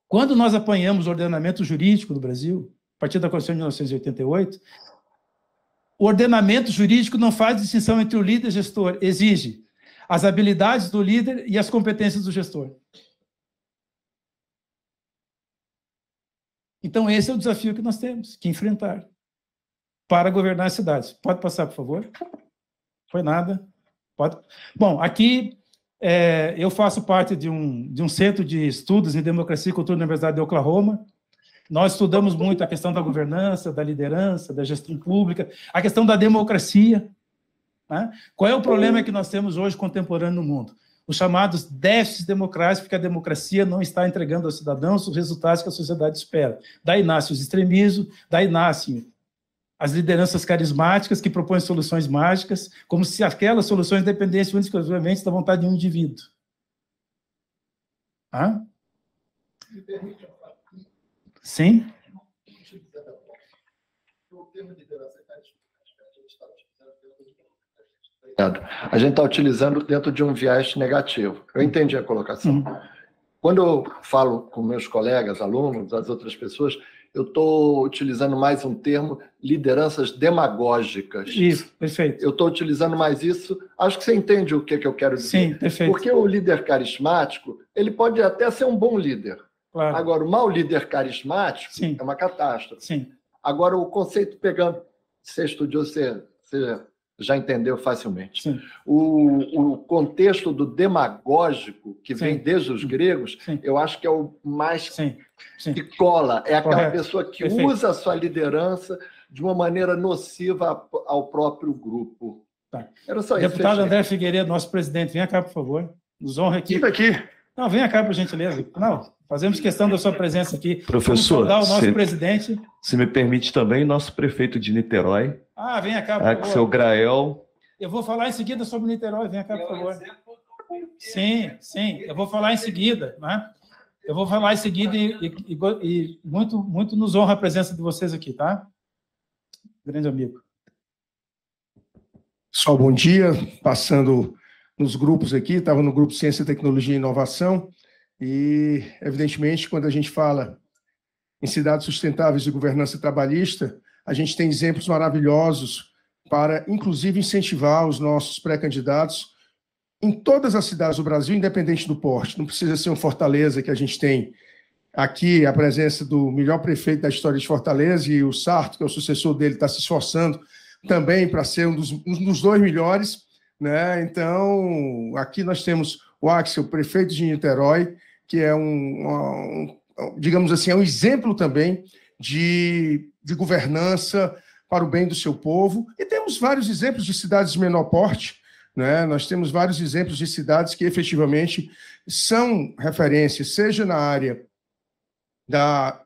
Quando nós apanhamos o ordenamento jurídico do Brasil, a partir da Constituição de 1988, o ordenamento jurídico não faz distinção entre o líder e o gestor, exige as habilidades do líder e as competências do gestor. Então, esse é o desafio que nós temos que enfrentar para governar as cidades. Pode passar, por favor? Foi nada. Pode. Bom, aqui eu faço parte de um centro de estudos em democracia e cultura na Universidade de Oklahoma. Nós estudamos muito a questão da governança, da liderança, da gestão pública, a questão da democracia. Né? Qual é o problema que nós temos hoje contemporâneo no mundo? Os chamados déficits democráticos, porque a democracia não está entregando aos cidadãos os resultados que a sociedade espera. Daí nascem os extremismos, daí nascem as lideranças carismáticas que propõem soluções mágicas, como se aquelas soluções dependessem exclusivamente da vontade de um indivíduo. Hã? Sim? A gente está utilizando dentro de um viés negativo. Eu entendi a colocação. Quando eu falo com meus colegas, alunos, as outras pessoas, eu estou utilizando mais um termo, lideranças demagógicas. Isso, perfeito. Eu estou utilizando mais isso. Acho que você entende o que eu quero dizer. Sim, perfeito. Porque o líder carismático, ele pode até ser um bom líder. Claro. Agora, o mau líder carismático é uma catástrofe. Sim. Agora, o conceito pegando... Você estudou, você já entendeu facilmente. Sim. O contexto do demagógico, que vem desde os gregos, eu acho que é o mais que cola. É aquela pessoa que usa a sua liderança de uma maneira nociva ao próprio grupo. Tá. Era só isso. Deputado André Figueiredo, nosso presidente, venha cá, por favor. Nos honra aqui. Fica aqui. Não, venha cá, por gentileza. Não, fazemos questão da sua presença aqui. Professor, Vamos saudar o nosso presidente. Se me permite também, nosso prefeito de Niterói, venha cá, por favor. Axel Grael. Eu vou falar em seguida sobre Niterói. Venha cá, por favor. Sim, eu vou falar em seguida, né? Eu vou falar em seguida e muito nos honra a presença de vocês aqui, tá? Grande amigo. Pessoal, bom dia. Passando nos grupos aqui, estava no grupo Ciência, Tecnologia e Inovação, e, evidentemente, quando a gente fala em cidades sustentáveis e governança trabalhista, a gente tem exemplos maravilhosos para, inclusive, incentivar os nossos pré-candidatos em todas as cidades do Brasil, independente do porte. Não precisa ser um Fortaleza, que a gente tem aqui a presença do melhor prefeito da história de Fortaleza, e o Sarto, que é o sucessor dele, está se esforçando também para ser um dos dois melhores, né? Então, aqui nós temos o Axel, prefeito de Niterói, que é digamos assim, é um exemplo também de governança para o bem do seu povo. E temos vários exemplos de cidades de menor porte, né? Nós temos vários exemplos de cidades que efetivamente são referências, seja na área da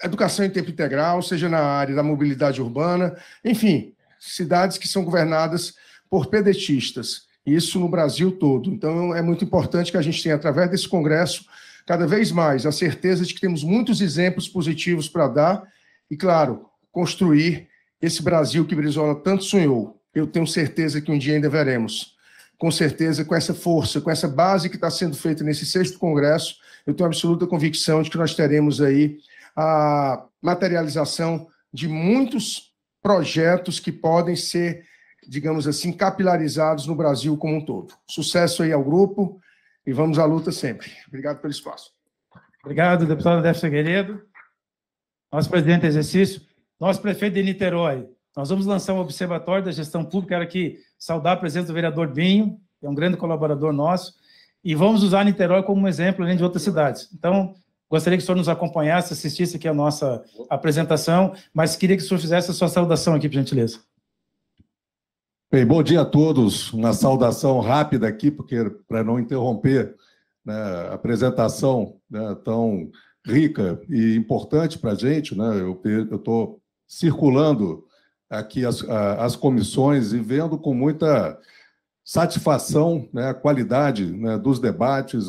educação em tempo integral, seja na área da mobilidade urbana, enfim, cidades que são governadas por pedetistas, isso no Brasil todo. Então, é muito importante que a gente tenha, através desse congresso, cada vez mais a certeza de que temos muitos exemplos positivos para dar e, claro, construir esse Brasil que Brizola tanto sonhou. Eu tenho certeza que um dia ainda veremos. Com certeza, com essa força, com essa base que está sendo feita nesse 6º congresso, eu tenho absoluta convicção de que nós teremos aí a materialização de muitos projetos que podem ser, digamos assim, capilarizados no Brasil como um todo. Sucesso aí ao grupo e vamos à luta sempre. Obrigado pelo espaço. Obrigado, deputado André Figueiredo. Nosso presidente em exercício, nosso prefeito de Niterói. Nós vamos lançar um observatório da gestão pública. Quero aqui saudar a presença do vereador Binho, que é um grande colaborador nosso, e vamos usar Niterói como um exemplo, além de outras cidades. Então, gostaria que o senhor nos acompanhasse, assistisse aqui a nossa apresentação, mas queria que o senhor fizesse a sua saudação aqui, por gentileza. Bem, bom dia a todos. Uma saudação rápida aqui, porque para não interromper, né, a apresentação, né, tão rica e importante para a gente, né? Eu estou circulando aqui as comissões e vendo com muita satisfação, né, a qualidade, né, dos debates.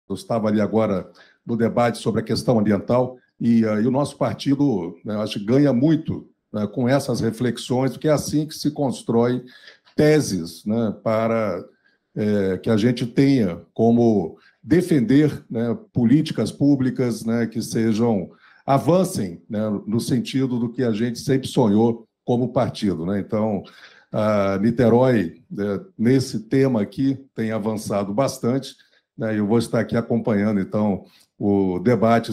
Eu estava ali agora no debate sobre a questão ambiental e o nosso partido, né, acho que ganha muito, né, com essas reflexões, porque é assim que se constrói teses, né, para que a gente tenha como defender, né, políticas públicas, né, que avancem, né, no sentido do que a gente sempre sonhou como partido, né? Então, a Niterói, né, nesse tema aqui, tem avançado bastante, né? Eu vou estar aqui acompanhando, então, o debate